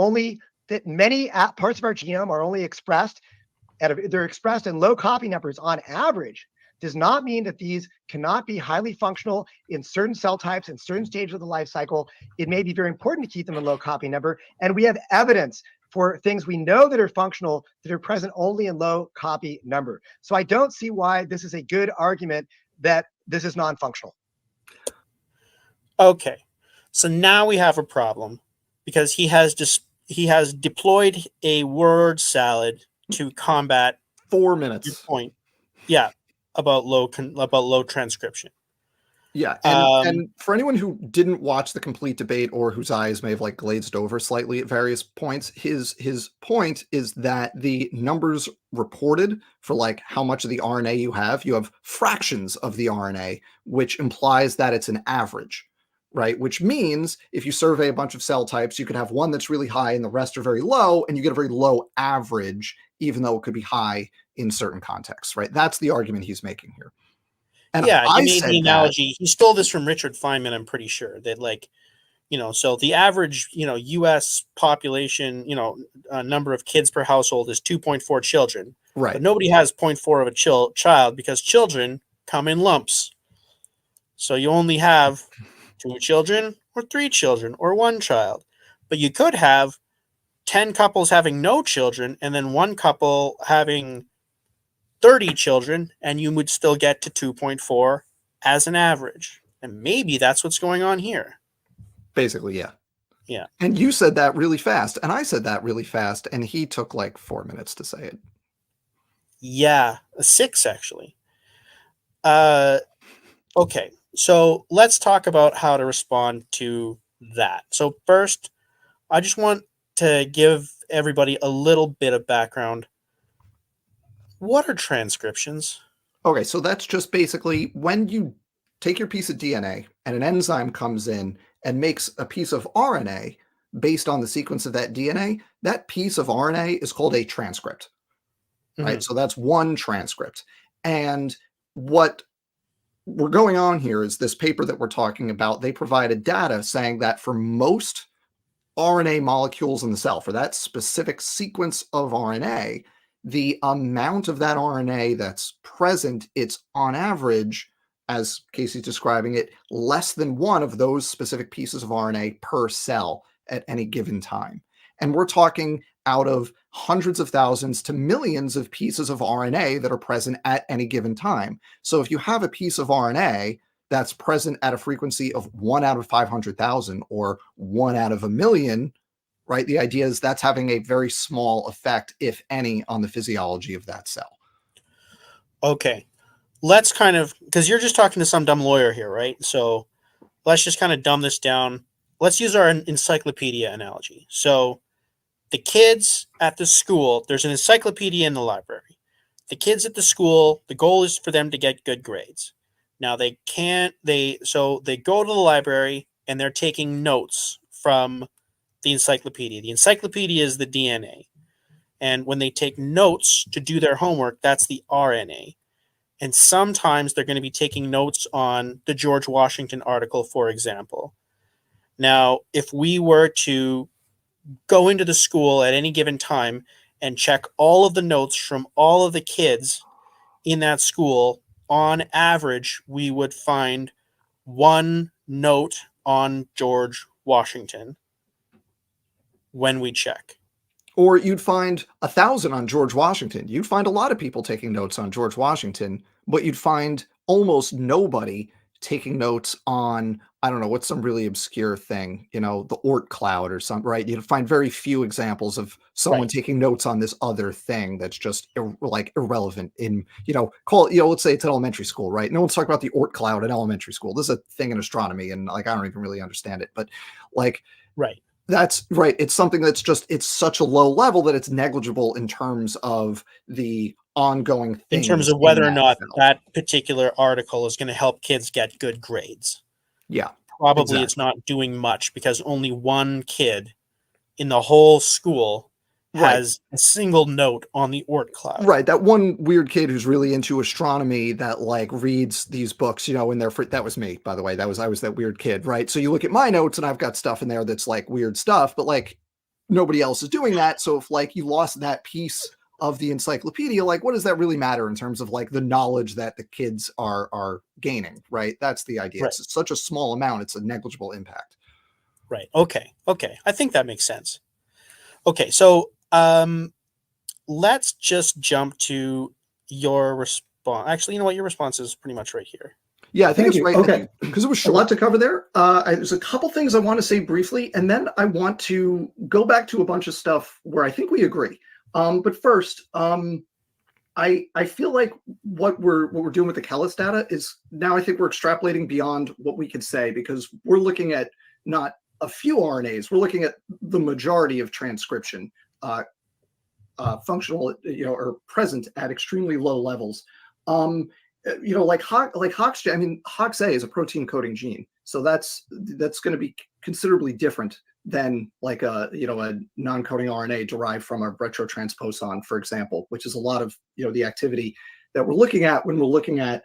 many parts of our genome are only expressed they're expressed in low copy numbers on average does not mean that these cannot be highly functional in certain cell types and certain stages of the life cycle. It may be very important to keep them in low copy number. And we have evidence for things we know that are functional that are present only in low copy number. So I don't see why this is a good argument that this is non-functional. Okay. So now we have a problem because he has deployed a word salad to combat 4 minutes. Your point. Yeah. About low transcription. Yeah, Um, and for anyone who didn't watch the complete debate or whose eyes may have like glazed over slightly at various points, his point is that the numbers reported for like how much of the RNA you have fractions of the RNA, which implies that it's an average, right? Which means if you survey a bunch of cell types, you could have one that's really high and the rest are very low, and you get a very low average, even though it could be high in certain contexts, right? That's the argument he's making here. And yeah, he I made said the that. analogy. He stole this from Richard Feynman, I'm pretty sure, that like, so the average, US population, number of kids per household is 2.4 children. Right. But nobody has 0.4 of a child because children come in lumps. So you only have 2 children or 3 children or 1 child. But you could have 10 couples having no children and then 1 couple having 30 children, and you would still get to 2.4 as an average. And maybe that's what's going on here. Basically, yeah. Yeah. And you said that really fast, and I said that really fast, and he took like 4 minutes to say it. Yeah, 6 actually. Okay, so let's talk about how to respond to that. So first, I just want to give everybody a little bit of background. What are transcriptions? Okay, so that's just basically when you take your piece of DNA and an enzyme comes in and makes a piece of RNA based on the sequence of that DNA, that piece of RNA is called a transcript, right? So that's one transcript. And what we're going on here is this paper that we're talking about, they provided data saying that for most RNA molecules in the cell, for that specific sequence of RNA, the amount of that RNA that's present, it's on average, as Casey's describing it, less than 1 of those specific pieces of RNA per cell at any given time. And we're talking out of hundreds of thousands to millions of pieces of RNA that are present at any given time. So if you have a piece of RNA that's present at a frequency of 1 out of 500,000 or 1 out of a million, right? The idea is that's having a very small effect, if any, on the physiology of that cell. Okay. Let's kind of, because you're just talking to some dumb lawyer here, right? So let's just kind of dumb this down. Let's use our encyclopedia analogy. So the kids at the school, there's an encyclopedia in the library. The kids at the school, the goal is for them to get good grades. Now so they go to the library and they're taking notes from the encyclopedia. The encyclopedia is the DNA. And when they take notes to do their homework, that's the RNA. And sometimes they're going to be taking notes on the George Washington article, for example. Now, if we were to go into the school at any given time and check all of the notes from all of the kids in that school, on average, we would find 1 note on George Washington when we check. Or you'd find 1,000 on George Washington. You'd find a lot of people taking notes on George Washington, but you'd find almost nobody taking notes on, I don't know, what's some really obscure thing, the Oort cloud or something, right? You'd find very few examples of someone taking notes on this other thing that's just irrelevant in, let's say it's an elementary school, right? No one's talking about the Oort cloud in elementary school. This is a thing in astronomy, and I don't even really understand it, but right. That's right. It's something that's it's such a low level that it's negligible in terms of the ongoing things. In terms of whether or not that particular article is going to help kids get good grades. Yeah. Probably exactly. It's not doing much because only 1 kid in the whole school has a single note on the Oort cloud. Right. That one weird kid who's really into astronomy that reads these books, in there that was me, by the way. I was that weird kid, right? So you look at my notes and I've got stuff in there that's weird stuff, but nobody else is doing that. So if you lost that piece of the encyclopedia, what does that really matter in terms of the knowledge that the kids are gaining, right? That's the idea. Right. It's such a small amount, it's a negligible impact. Right. Okay. I think that makes sense. Okay, so let's just jump to your response. Actually, you know what? Your response is pretty much right here. Yeah, I think it's right. Okay, because it was short. A lot to cover there. There's a couple things I want to say briefly, and then I want to go back to a bunch of stuff where I think we agree. But first, I I feel like what we're doing with the Kellis data is now I think we're extrapolating beyond what we could say, because we're looking at not a few RNAs, we're looking at the majority of transcription functional, or present at extremely low levels. Like HOXA, I mean, HOXA is a protein coding gene, so that's going to be considerably different than like a non-coding RNA derived from a retrotransposon, for example, which is a lot of the activity that we're looking at when we're looking at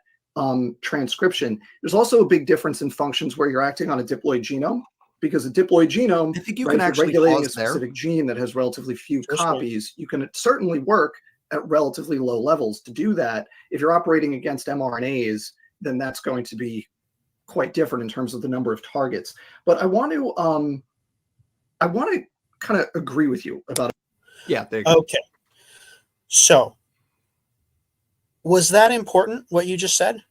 transcription. There's also a big difference in functions where you're acting on a diploid genome, because a diploid genome, I think you right, can if you're actually regulating a pause there. specific gene that has relatively few Sure, sure. copies. You can certainly work at relatively low levels to do that. If you're operating against mRNAs, then that's going to be quite different in terms of the number of targets. But I want to kind of agree with you about it. Yeah, there you go. Okay. So, was that important, what you just said?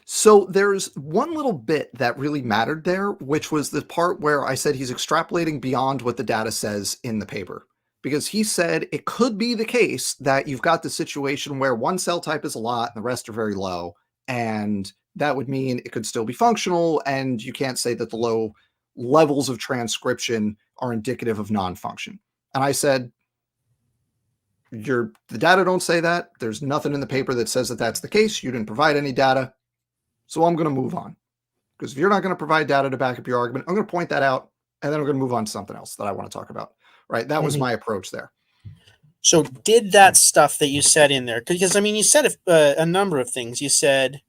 So there's one little bit that really mattered there, which was the part where I said he's extrapolating beyond what the data says in the paper. Because he said it could be the case that you've got the situation where one cell type is a lot and the rest are very low. And that would mean it could still be functional, and you can't say that the low levels of transcription are indicative of non-function. And I said, the data don't say that. There's nothing in the paper that says that that's the case. You didn't provide any data. So I'm going to move on. Because if you're not going to provide data to back up your argument, I'm going to point that out, and then I'm going to move on to something else that I want to talk about. Right? That was my approach there. So did that stuff that you said in there, because I mean, you said a number of things. You said,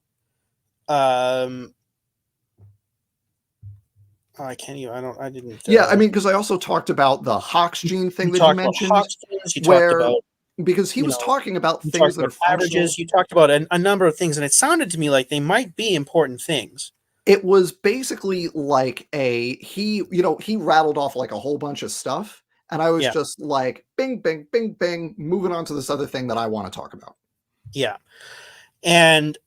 I can't even, I didn't. Yeah, I mean, because I also talked about the Hox gene thing that you talked mentioned, about Hox genes, you where talked about, because he you was know, talking about you things talked that are about functional. averages, you talked about a number of things, and it sounded to me like they might be important things. It was basically like he rattled off like a whole bunch of stuff, and I was Yeah. just like, bing, bing, bing, bing, moving on to this other thing that I want to talk about. Yeah. And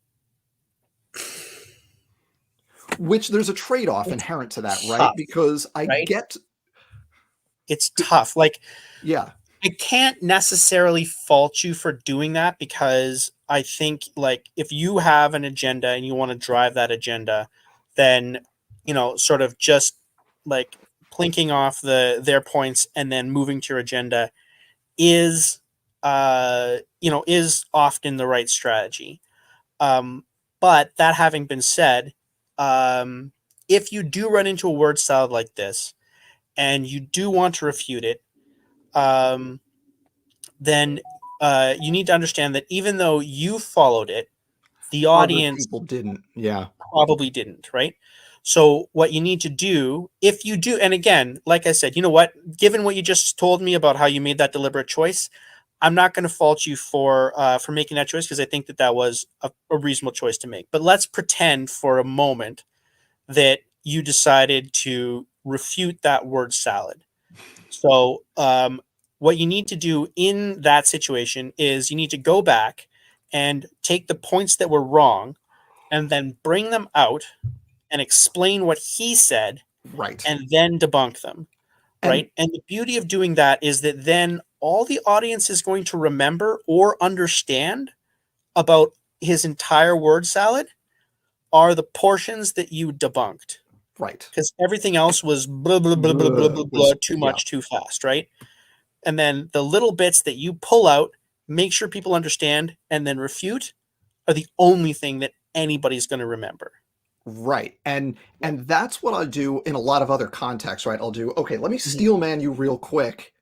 which there's a trade-off inherent to that, right? tough, Because I right? get, it's tough. Like, yeah, I can't necessarily fault you for doing that, because I think, like, if you have an agenda and you want to drive that agenda, then, sort of just like plinking off their points and then moving to your agenda is often the right strategy. But that having been said, if you do run into a word salad like this and you do want to refute it, then you need to understand that even though you followed it, the other audience people didn't. Yeah. probably didn't, right? So what you need to do, if you do, and again, like I said, you know what, given what you just told me about how you made that deliberate choice, I'm not going to fault you for making that choice, because I think that was a reasonable choice to make. But let's pretend for a moment that you decided to refute that word salad. So what you need to do in that situation is you need to go back and take the points that were wrong and then bring them out and explain what he said, Right. and then debunk them, right? And the beauty of doing that is that then all the audience is going to remember or understand about his entire word salad are the portions that you debunked. Right. Because everything else was blah, blah, blah, blah, blah, blah, blah, too much, too fast, right? And then the little bits that you pull out, make sure people understand, and then refute are the only thing that anybody's going to remember. Right. And that's what I'll do in a lot of other contexts, right? I'll do, okay, let me steel man you real quick,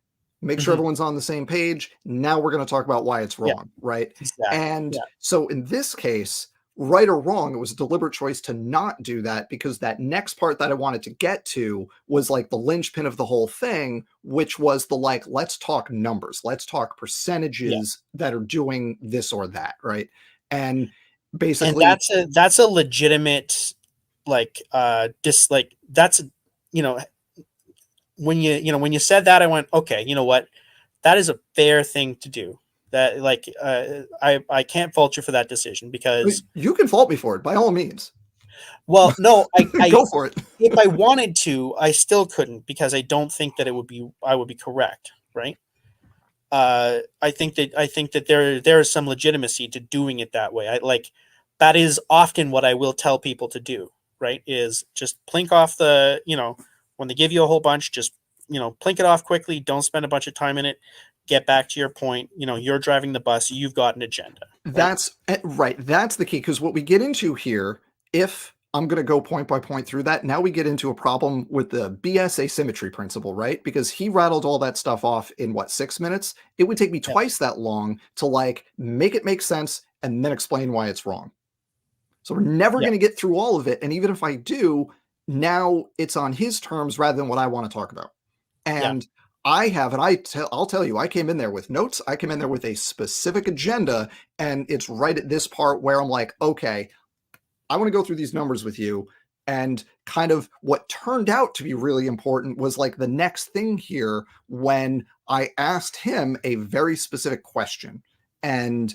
make sure everyone's on the same page. Now we're going to talk about why it's wrong, right? Exactly. And so in this case, right or wrong, it was a deliberate choice to not do that, because that next part that I wanted to get to was like the linchpin of the whole thing, which was the like, let's talk numbers, let's talk percentages that are doing this or that, right? And basically, and that's a legitimate that's when you said that, I went, okay, you know what, that is a fair thing to do. That I can't fault you for that decision, because you can fault me for it by all means. Well, no, I go for it. If I wanted to, I still couldn't, because I don't think that I would be correct, right? I think that there is some legitimacy to doing it that way. That is often what I will tell people to do, right? Is just plink off when they give you a whole bunch, just plink it off quickly. Don't spend a bunch of time in it. Get back to your point. You're driving the bus. You've got an agenda. Right? That's right. That's the key, because what we get into here, if I'm going to go point by point through that, now we get into a problem with the BS asymmetry principle, right? Because he rattled all that stuff off in 6 minutes. It would take me twice that long to make it make sense and then explain why it's wrong. So we're never going to get through all of it. And even if I do, now it's on his terms rather than what I want to talk about. And I'll tell you, I came in there with notes. I came in there with a specific agenda, and it's right at this part where I'm like, okay, I want to go through these numbers with you. And kind of what turned out to be really important was the next thing here, when I asked him a very specific question. And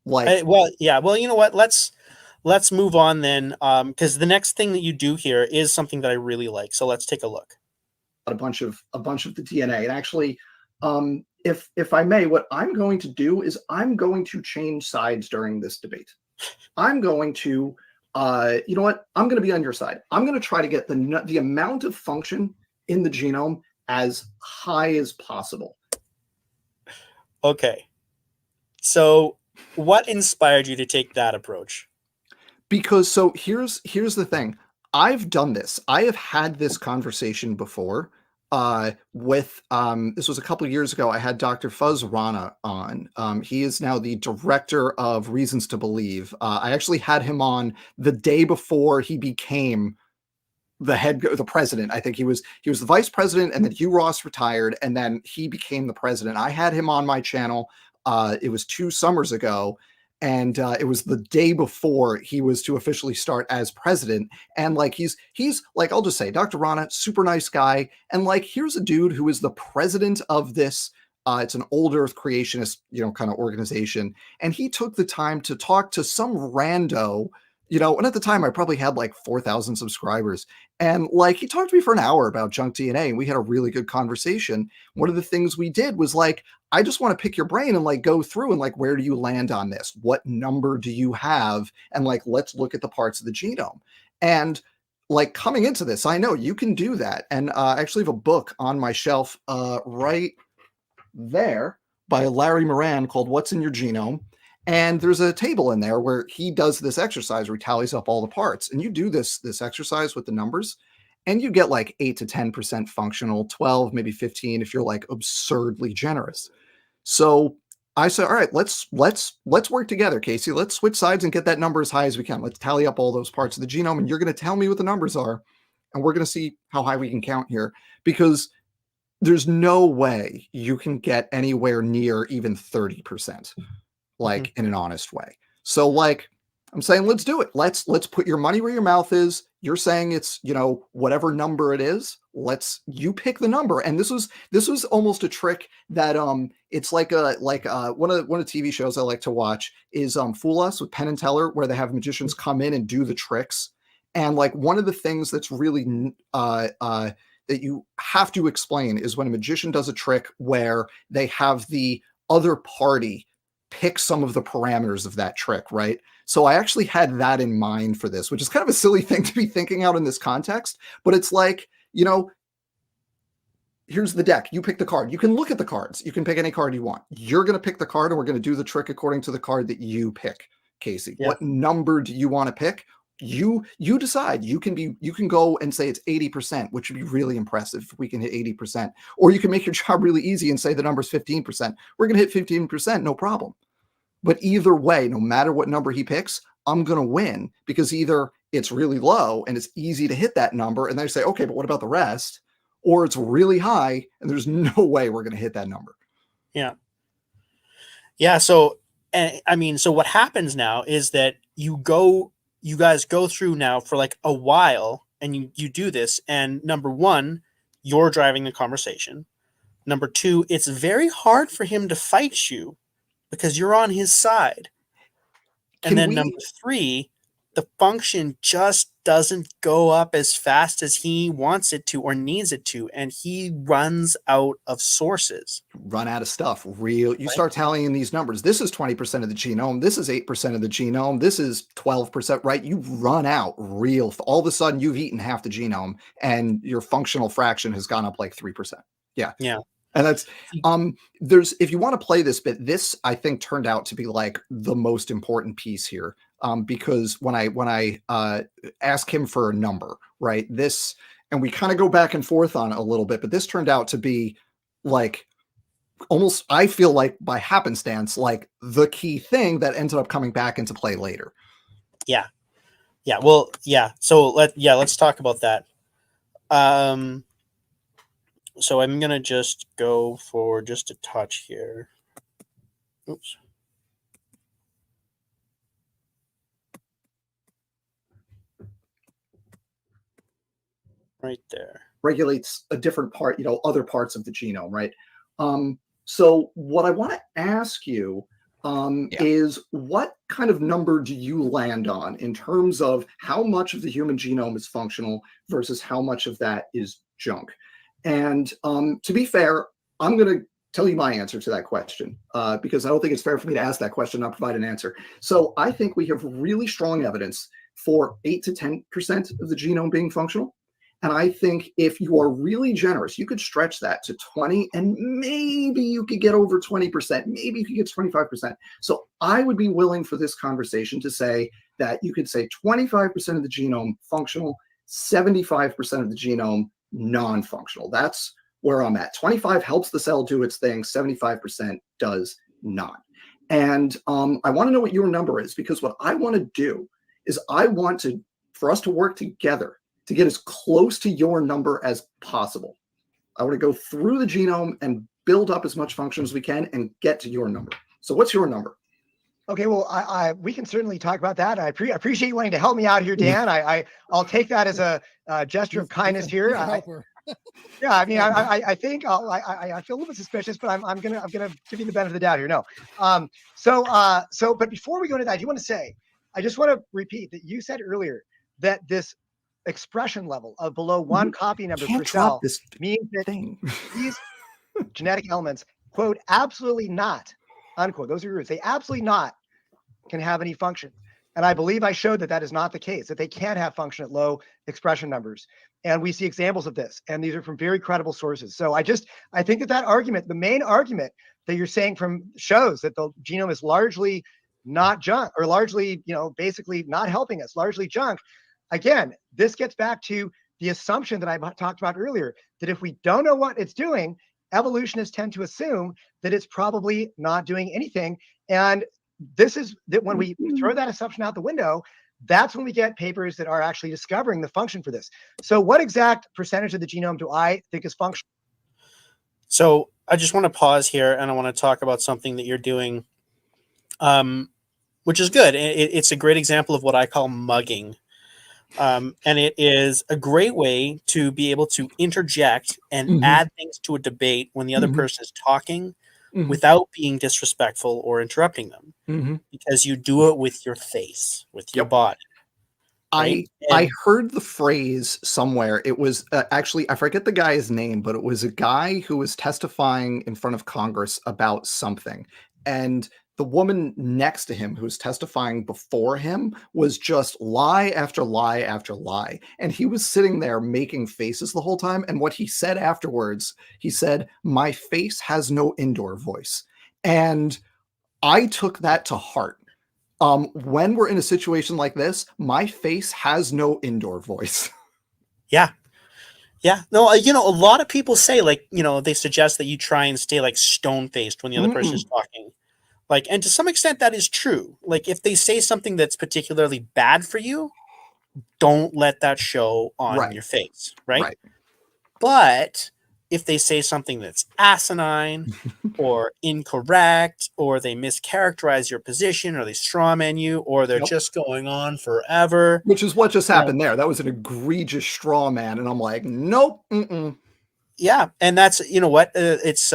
well, you know what? Let's move on then, because the next thing that you do here is something that I really like. So let's take a look. A bunch of the DNA, and actually, if I may, what I'm going to do is I'm going to change sides during this debate. I'm going to, you know what? I'm going to be on your side. I'm going to try to get the amount of function in the genome as high as possible. Okay. So what inspired you to take that approach? Because here's the thing. I've done this. I have had this conversation before with this was a couple of years ago. I had Dr. Fuzz Rana on. He is now the director of Reasons to Believe. I actually had him on the day before he became the president. I think he was the vice president, and then Hugh Ross retired, and then he became the president. I had him on my channel. It was 2 summers ago. And it was the day before he was to officially start as president. And he's I'll just say, Dr. Rana, super nice guy. And here's a dude who is the president of this. It's an old earth creationist, kind of organization. And he took the time to talk to some rando, and at the time I probably had 4,000 subscribers. And he talked to me for an hour about junk DNA, and we had a really good conversation. One of the things we did was I just want to pick your brain and go through and where do you land on this? What number do you have? And let's look at the parts of the genome. And coming into this, I know you can do that. And I actually have a book on my shelf right there by Larry Moran called What's in Your Genome? And there's a table in there where he does this exercise where he tallies up all the parts. And you do this exercise with the numbers, and you get 8 to 10% functional, 12, maybe 15 if you're absurdly generous. So I said, all right, let's work together, Casey. Let's switch sides and get that number as high as we can. Let's tally up all those parts of the genome, and you're going to tell me what the numbers are, and we're going to see how high we can count here, because there's no way you can get anywhere near even 30%, in an honest way. So I'm saying, let's do it. Let's put your money where your mouth is. You're saying it's, whatever number it is, you pick the number. And this was almost a trick that, it's one of the TV shows I like to watch is, Fool Us with Penn and Teller, where they have magicians come in and do the tricks. And one of the things that's really, that you have to explain is when a magician does a trick where they have the other party pick some of the parameters of that trick, right? So I actually had that in mind for this, which is kind of a silly thing to be thinking out in this context, but it's here's the deck. You pick the card. You can look at the cards. You can pick any card you want. You're going to pick the card, and we're going to do the trick according to the card that you pick, Casey. Yeah. What number do you want to pick? You decide. You can go and say it's 80%, which would be really impressive if we can hit 80%. Or you can make your job really easy and say the number's 15%. We're going to hit 15%, no problem. But either way, no matter what number he picks, I'm going to win, because either it's really low and it's easy to hit that number, and they say, okay, but what about the rest? Or it's really high and there's no way we're going to hit that number. Yeah. Yeah. So, so what happens now is that you guys go through now for a while, and you do this. And number one, you're driving the conversation. Number two, it's very hard for him to fight you because you're on his side. And then number three, the function just doesn't go up as fast as he wants it to or needs it to, and he runs out of sources. Run out of stuff. You start tallying these numbers. This is 20% of the genome. This is 8% of the genome. This is 12%, right? You run out all of a sudden you've eaten half the genome and your functional fraction has gone up like 3%. Yeah. Yeah. And that's if you want to play this bit, this I think turned out to be like the most important piece here. Because when I ask him for a number, right? This, and we kind of go back and forth on it a little bit, but this turned out to be like almost, I feel like by happenstance, like the key thing that ended up coming back into play later. Yeah. Yeah. Well, yeah. So let's talk about that. So I'm going to just go for just a touch here. Oops. Right there. Regulates a different part, other parts of the genome, right? So what I want to ask you is what kind of number do you land on in terms of how much of the human genome is functional versus how much of that is junk? And to be fair, I'm going to tell you my answer to that question because I don't think it's fair for me to ask that question and not provide an answer. So I think we have really strong evidence for 8 to 10% of the genome being functional. And I think if you are really generous, you could stretch that to 20 and maybe you could get over 20%. Maybe you could get to 25%. So I would be willing for this conversation to say that you could say 25% of the genome functional, 75% of the genome non-functional. That's where I'm at. 25 helps the cell do its thing. 75% does not. And I want to know what your number is, because what I want to do is for us to work together to get as close to your number as possible. I want to go through the genome and build up as much function as we can and get to your number. So what's your number? Okay, well, we can certainly talk about that. I appreciate you wanting to help me out here, Dan. I'll take that as a gesture of kindness here. Yeah, I mean, I think I feel a little bit suspicious, but I'm gonna give you the benefit of the doubt here. No, but before we go into that, I do want to say, I just want to repeat that you said earlier that this expression level of below one copy number per cell means that these genetic elements, quote, absolutely not, unquote, those are your words, they absolutely not can have any function. And I believe I showed that is not the case, that they can't have function at low expression numbers. And we see examples of this, and these are from very credible sources. So I think that argument, the main argument that you're saying shows that the genome is largely not junk, or largely, basically not helping us, largely junk. Again, this gets back to the assumption that I talked about earlier, that if we don't know what it's doing, evolutionists tend to assume that it's probably not doing anything. And this is that when we throw that assumption out the window, that's when we get papers that are actually discovering the function for this. So what exact percentage of the genome do I think is functional? So I just want to pause here, and I want to talk about something that you're doing, which is good. It's a great example of what I call mugging. And it is a great way to be able to interject and add things to a debate when the other person is talking without being disrespectful or interrupting them, because you do it with your face, with your body. Right? I heard the phrase somewhere. It was actually, I forget the guy's name, but it was a guy who was testifying in front of Congress about something. And the woman next to him who was testifying before him was just lie after lie after lie. And he was sitting there making faces the whole time. And what he said afterwards, he said, "My face has no indoor voice." And I took that to heart. When we're in a situation like this, my face has no indoor voice. Yeah. Yeah. No, a lot of people say, they suggest that you try and stay like stone-faced when the other person is talking. And to some extent that is true. If they say something that's particularly bad for you, don't let that show on your face, right? But if they say something that's asinine or incorrect, or they mischaracterize your position, or they strawman you, or they're just going on forever. Which is what just happened there. That was an egregious straw man. And I'm like, nope. Yeah, and that's that's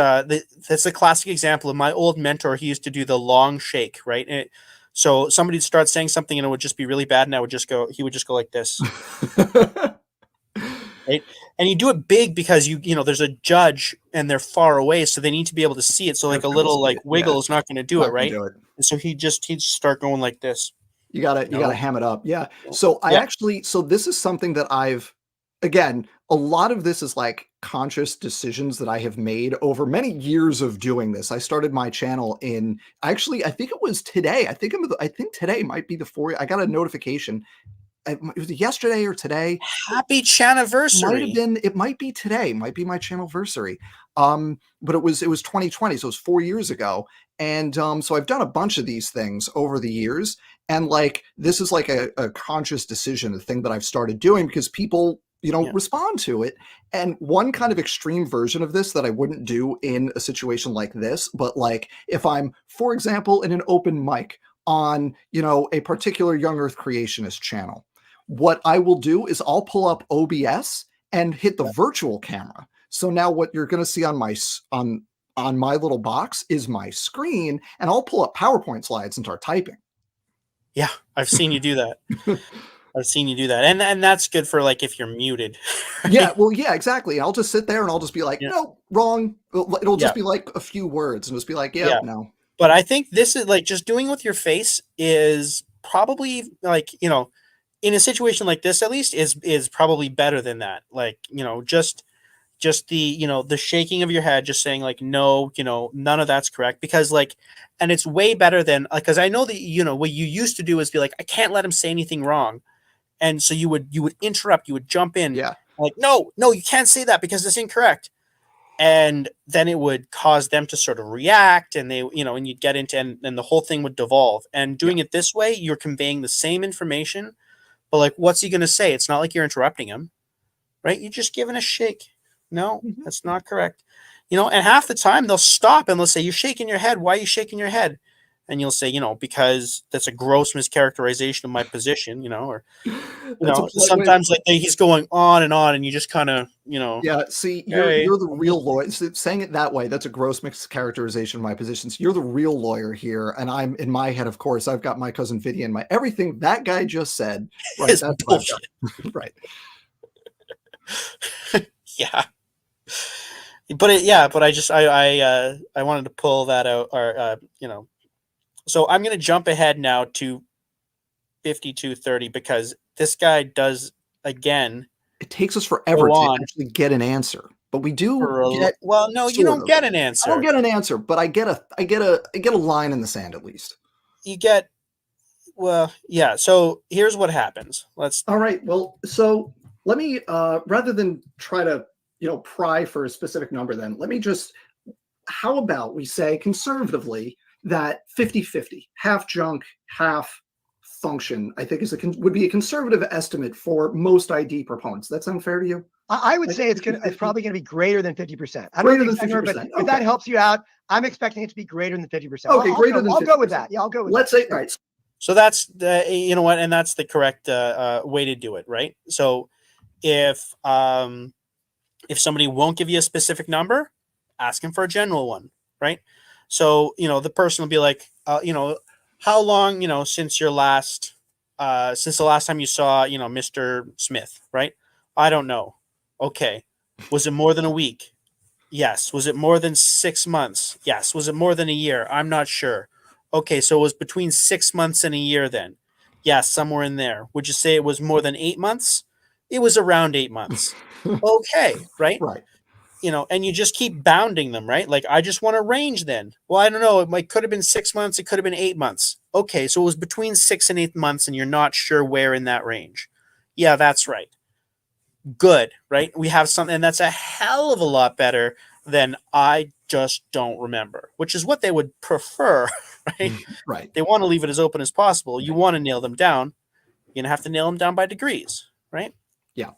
a classic example of my old mentor. He used to do the long shake, right? So somebody would start saying something and it would just be really bad, and he would just go like this. Right? And you do it big because there's a judge and they're far away, so they need to be able to see it. So like a little like wiggle is not going to do Not it, gonna right? do it. And so he'd start going like this. You gotta No. ham it up. Yeah. So so this is something that again, a lot of this is like conscious decisions that I have made over many years of doing this. I started my channel I think it was today. I think today might be I got a notification. It was yesterday or today. Happy chaniversary. It might be today, might be my channelversary. But it was 2020, so it was 4 years ago. And so I've done a bunch of these things over the years. And like this is like a conscious decision, a thing that I've started doing because people, respond to it. And one kind of extreme version of this that I wouldn't do in a situation like this, but like if I'm, for example, in an open mic on, a particular Young Earth Creationist channel, what I will do is I'll pull up OBS and hit the virtual camera. So now what you're going to see on my little box is my screen, and I'll pull up PowerPoint slides and start typing. Yeah, I've seen you do that. And that's good for like if you're muted. Right? Yeah, well, yeah, exactly. I'll just sit there and I'll just be like, no, wrong. It'll just be like a few words and just be like, no. But I think this is like just doing with your face is probably like, in a situation like this, at least is probably better than that. Like, just the shaking of your head, just saying like, no, none of that's correct, because like, and it's way better than like, cause I know that, what you used to do is be like, I can't let him say anything wrong. And so you would interrupt, you would jump in. Yeah. Like, no, you can't say that because it's incorrect. And then it would cause them to sort of react, and they, and you'd get into, and the whole thing would devolve. And doing it this way, you're conveying the same information, but like, what's he going to say? It's not like you're interrupting him, right? You're just giving a shake. No, that's not correct. And half the time they'll stop and they'll say, you're shaking your head. Why are you shaking your head? And you'll say, because that's a gross mischaracterization of my position, or, sometimes like he's going on, and you just kind of, Yeah, see, you're the real lawyer. Saying it that way, that's a gross mischaracterization of my position. So you're the real lawyer here, and I'm in my head, of course, I've got my cousin Vinny and everything that guy just said. Right, is that's bullshit. Right. Yeah. But I wanted to pull that out, or so I'm going to jump ahead now to 5230 because this guy does again. It takes us forever to actually get an answer, but we do get. Well, no, you don't get an answer. I don't get an answer, but I get a line in the sand at least. You get. Well, yeah. So here's what happens. All right. Well, so let me rather than try to pry for a specific number, then let me just. How about we say conservatively that 50-50, half junk, half function, I think would be a conservative estimate for most ID proponents. That sound fair to you? I would say it's probably going to be greater than 50%. Greater than 50%. But if that helps you out, I'm expecting it to be greater than 50%. Okay, I'll go with that. Yeah, I'll go with Let's say, right. So that's and that's the correct way to do it, right? So if somebody won't give you a specific number, ask him for a general one, right? So, the person will be like, how long, since the last time you saw, Mr. Smith, right? I don't know. Okay. Was it more than a week? Yes. Was it more than 6 months? Yes. Was it more than a year? I'm not sure. Okay. So it was between 6 months and a year then. Yes, somewhere in there. Would you say it was more than 8 months? It was around 8 months. Okay. Right. Right. And you just keep bounding them, right? Like, I just want a range then. Well, I don't know. It could have been 6 months. It could have been 8 months. Okay. So it was between 6 and 8 months, and you're not sure where in that range. Yeah, that's right. Good. Right. We have something, and that's a hell of a lot better than I just don't remember, which is what they would prefer, right? Right. They want to leave it as open as possible. You want to nail them down. You're going to have to nail them down by degrees, right? Yeah.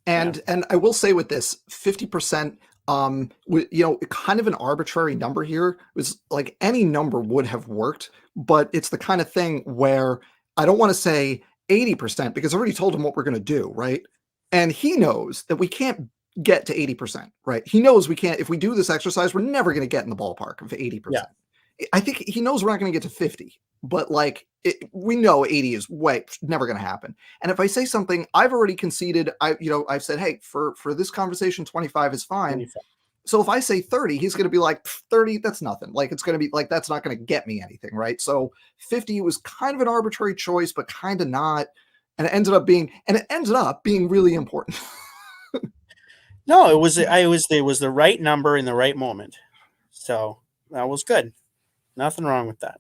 And I will say with this 50%, kind of an arbitrary number here. It was like any number would have worked, but it's the kind of thing where I don't want to say 80% because I already told him what we're going to do, right? And he knows that we can't get to 80%, right? He knows we can't, if we do this exercise, we're never going to get in the ballpark of 80%. Yeah. I think he knows we're not going to get to 50, but like we know 80 is never going to happen. And if I say something, I've already conceded. I've said, hey, for this conversation, 25 is fine. 25. So if I say 30, he's going to be like 30. That's nothing. Like it's going to be like that's not going to get me anything, right? So 50 was kind of an arbitrary choice, but kind of not. And it ended up being really important. No, it was the right number in the right moment. So that was good. Nothing wrong with that.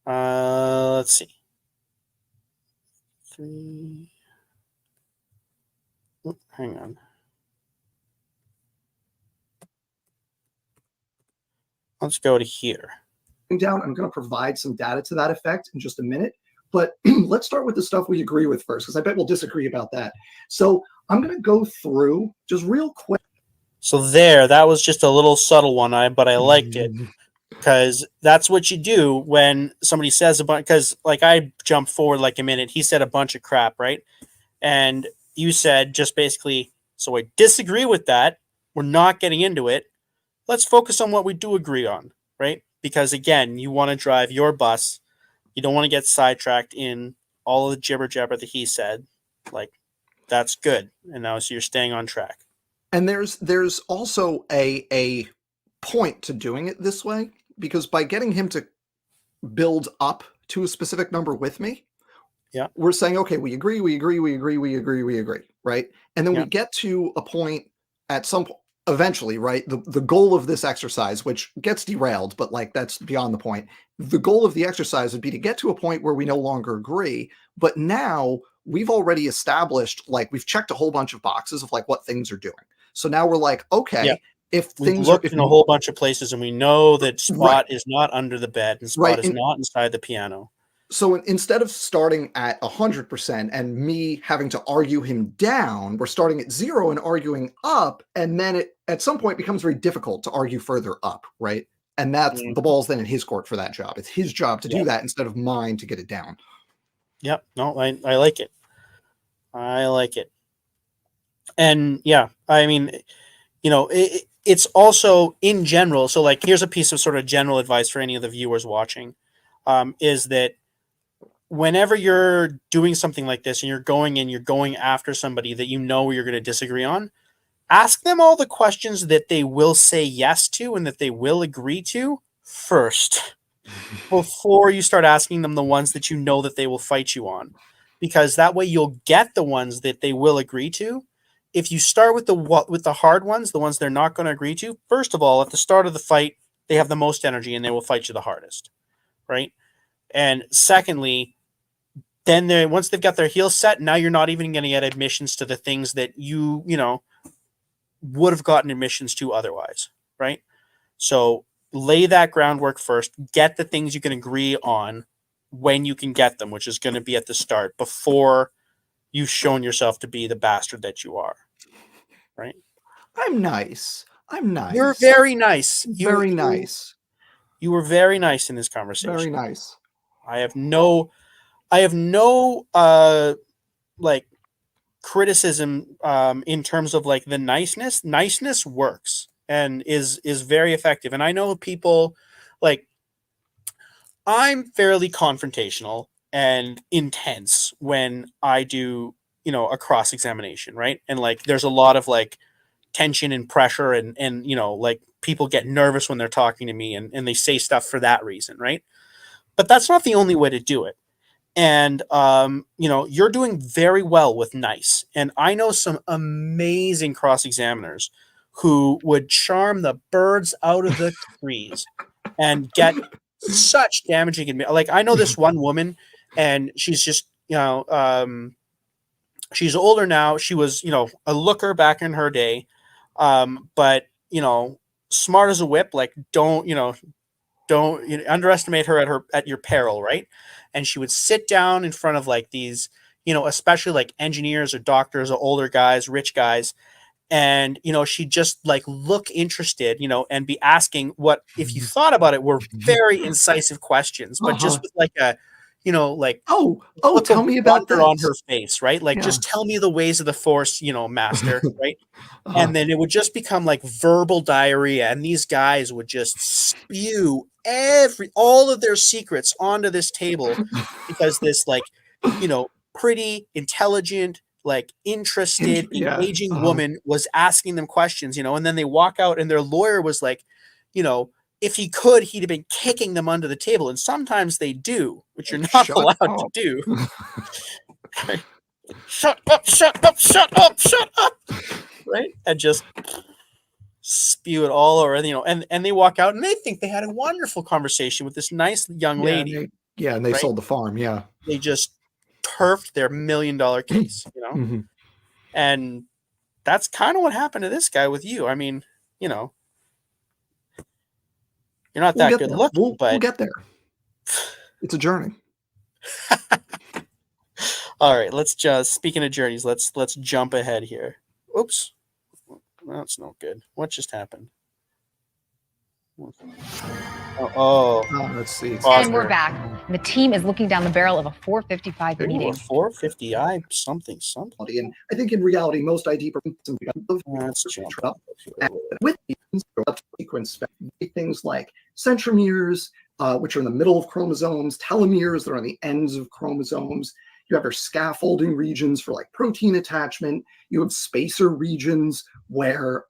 Let's see. 3. Hang on. Let's go to here. Down. I'm going to provide some data to that effect in just a minute. But let's start with the stuff we agree with first, because I bet we'll disagree about that. So I'm going to go through just real quick. So that was just a little subtle one, but I liked it because that's what you do when somebody says a bunch. Because like I jumped forward like a minute, he said a bunch of crap, right? And you said just basically, so I disagree with that. We're not getting into it. Let's focus on what we do agree on, right? Because again, you want to drive your bus. You don't want to get sidetracked in all of the jibber jabber that he said. Like, that's good. And now so you're staying on track. And there's also a point to doing it this way, because by getting him to build up to a specific number with me, yeah, we're saying, okay, we agree, right? And then we get to a point at some point, eventually, right? The goal of this exercise, which gets derailed, but like that's beyond the point. The goal of the exercise would be to get to a point where we no longer agree, but now we've already established, like we've checked a whole bunch of boxes of like what things are doing. So now we're like, okay, if we've looked in a whole bunch of places and we know that Spot is not under the bed and Spot is not inside the piano. So instead of starting at 100% and me having to argue him down, we're starting at 0 and arguing up. And then it at some point becomes very difficult to argue further up, right? And that's the ball's then in his court for that job. It's his job to do that instead of mine to get it down. Yep. No, I like it. I like it. And yeah, I mean, it's also in general. So like, here's a piece of sort of general advice for any of the viewers watching, is that whenever you're doing something like this and you're going after somebody that you know you're going to disagree on, ask them all the questions that they will say yes to and that they will agree to first before you start asking them the ones that you know that they will fight you on, because that way you'll get the ones that they will agree to. If you start with the hard ones, the ones they're not going to agree to, first of all, at the start of the fight, they have the most energy and they will fight you the hardest, right? And secondly, then once they've got their heels set, now you're not even going to get admissions to the things that you would have gotten admissions to otherwise, right? So lay that groundwork first, get the things you can agree on when you can get them, which is going to be at the start before you've shown yourself to be the bastard that you are, right? I'm nice. You're very nice. Very nice. You were very nice in this conversation. Very nice. I have no like criticism in terms of like the niceness. Niceness works and is very effective. And I know people like, I'm fairly confrontational and intense when I do, a cross examination, right? And like there's a lot of like tension and pressure and like people get nervous when they're talking to me and they say stuff for that reason, right? But that's not the only way to do it. And you're doing very well with nice. And I know some amazing cross examiners who would charm the birds out of the trees and get such damaging. Like I know this one woman, and she's just she's older now. She was a looker back in her day, but smart as a whip. Like don't underestimate her at your peril, right? And she would sit down in front of like these, especially like engineers or doctors or older guys, rich guys. And, she'd just like look interested, and be asking what, if you thought about it, were very incisive questions, but just with like a, like Oh, look tell of me about wonder on this. her face, right? Like, Yeah. just tell me the ways of the Force, master, right? Uh-huh. And then it would just become like verbal diarrhea, and these guys would just spew all of their secrets onto this table because this like, pretty intelligent, like interested, Yeah. engaging Uh-huh. woman was asking them questions, and then they walk out and their lawyer was like, if he could, he'd have been kicking them under the table. And sometimes they do, which you're not Shut allowed to up. do. Shut up, shut up, shut up, shut up. Right? And just spew it all over, and they walk out and they think they had a wonderful conversation with this nice young lady. And they right? sold the farm. Yeah. They just turfed their $1 million case, Mhm. And that's kind of what happened to this guy with you. I mean, you're not We'll that get good there. looking, We'll but get there. It's a journey. all right, let's just, speaking of journeys, let's jump ahead here. Oops. That's no good. What just happened? Oh, Let's see. And we're back. The team is looking down the barrel of a 455 Ooh, meeting. 450 something. And I think in reality, most ID That's jump. with sequence things like centromeres, which are in the middle of chromosomes, telomeres that are on the ends of chromosomes. You have your scaffolding regions for like protein attachment. You have spacer regions where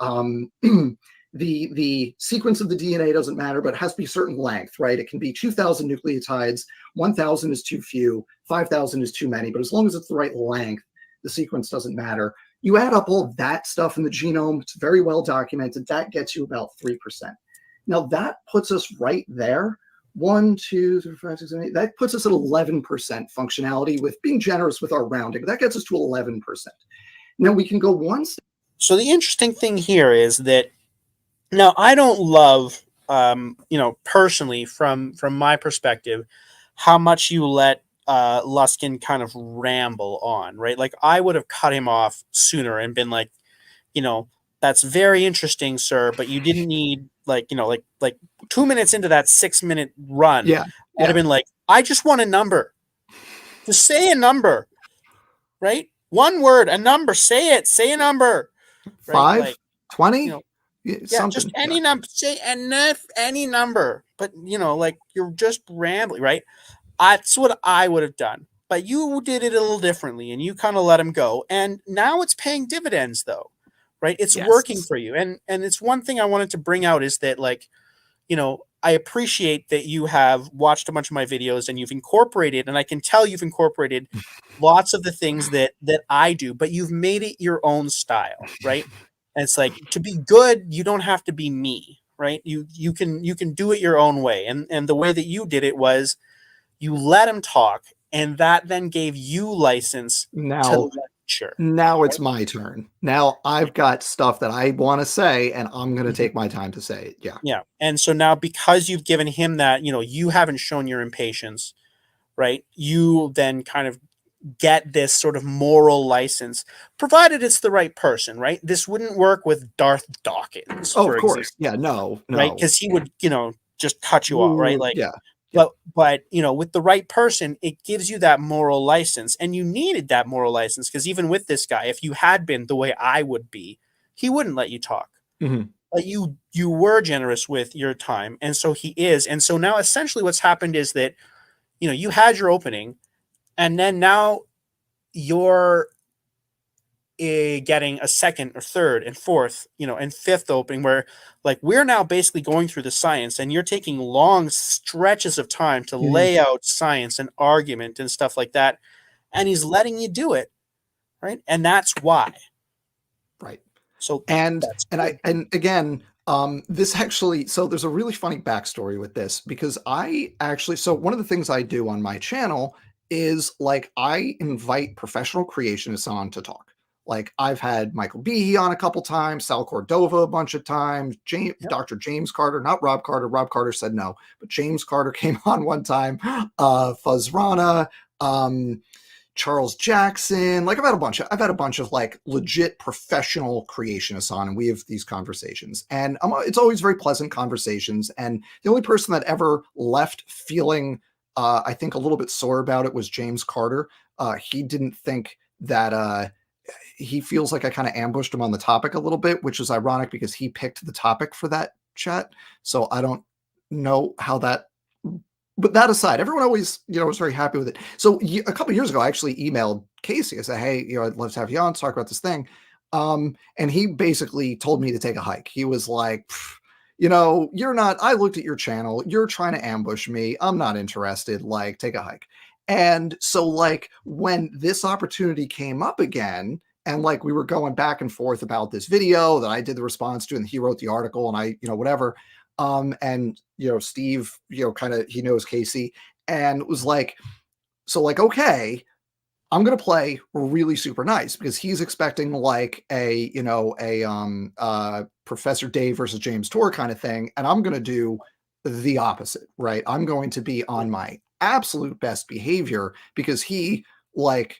the sequence of the DNA doesn't matter, but it has to be a certain length, right? It can be 2,000 nucleotides, 1,000 is too few, 5,000 is too many, but as long as it's the right length, the sequence doesn't matter. You add up all that stuff in the genome, it's very well documented, that gets you about 3%. Now that puts us right there. 1, 2, 3, 4, 5, 6, 7, 8. That puts us at 11% functionality with being generous with our rounding. That gets us to 11%. Now we can go one step. So the interesting thing here is that now I don't love, personally from my perspective, how much you let Luskin kind of ramble on, right? Like I would have cut him off sooner and been like, that's very interesting, sir, but you didn't need like 2 minutes into that 6-minute run. Yeah. I'd have been like, I just want a number. Just say a number, right? One word, a number. Say it. Say a number. Right? 5, 20? Yeah, Something. just any number. Say any number. But you're just rambling, right? That's what I would have done. But you did it a little differently, and you kind of let him go. And now it's paying dividends, though, right? It's working for you. And it's one thing I wanted to bring out is that, I appreciate that you have watched a bunch of my videos and you've incorporated, and I can tell you've incorporated lots of the things that I do, but you've made it your own style, right? And it's like, to be good, you don't have to be me, right? You can do it your own way. And the way that you did it was you let him talk, and that then gave you license to lecture. Now it's my turn. Now I've got stuff that I want to say, and I'm going to take my time to say it. Yeah. Yeah. And so now, because you've given him that, you haven't shown your impatience, right? You then kind of get this sort of moral license, provided it's the right person, right? This wouldn't work with Darth Dawkins. Oh, of course. Yeah. No. Right. Because he would, just cut you off, right? Like, yeah. But with the right person, it gives you that moral license, and you needed that moral license because even with this guy, if you had been the way I would be, he wouldn't let you talk. Mm-hmm. But you were generous with your time, and so he is. And so now, essentially, what's happened is that you had your opening, and then now you're getting a second or third and fourth, and fifth opening where we're now basically going through the science, and you're taking long stretches of time to lay out science and argument and stuff like that. And he's letting you do it. Right. And that's why. Right. So, and again, this actually, so there's a really funny backstory with this because so one of the things I do on my channel is I invite professional creationists on to talk. I've had Michael Behe on a couple times, Sal Cordova a bunch of times, Dr. James Carter, not Rob Carter. Rob Carter said no, but James Carter came on one time. Fuzz Rana, Charles Jackson. I've had a bunch of legit professional creationists on, and we have these conversations, and it's always very pleasant conversations. And the only person that ever left feeling I think a little bit sore about it was James Carter. He didn't think that he feels like I kind of ambushed him on the topic a little bit, which is ironic because he picked the topic for that chat. So I don't know how that, but that aside, everyone always, was very happy with it. So a couple of years ago, I actually emailed Casey. I said, hey, I'd love to have you on to talk about this thing. And he basically told me to take a hike. He was like, you're not, I looked at your channel. You're trying to ambush me. I'm not interested. Like, take a hike. And so like when this opportunity came up again, and like we were going back and forth about this video that I did the response to, and he wrote the article, and I, whatever. And Steve, kind of, he knows Casey, and it was like, so like, okay, I'm gonna play really super nice because he's expecting like a Professor Dave versus James Tour kind of thing, and I'm gonna do the opposite, right? I'm going to be on my absolute best behavior because he like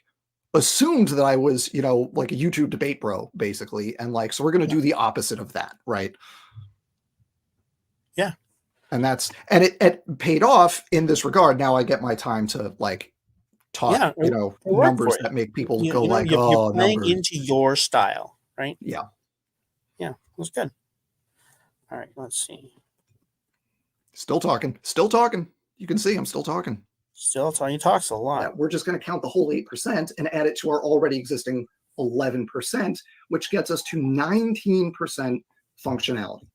assumed that I was, like a YouTube debate bro, basically. And like, so we're going to do the opposite of that. Right. Yeah. And it paid off in this regard. Now I get my time to like talk, numbers that make people go like, you're playing numbers. into your style, right? Yeah. Yeah. It was good. All right. Let's see. Still talking. You can see I'm still talking. Still talking. He talks a lot. Yeah, we're just going to count the whole 8% and add it to our already existing 11%, which gets us to 19% functionality,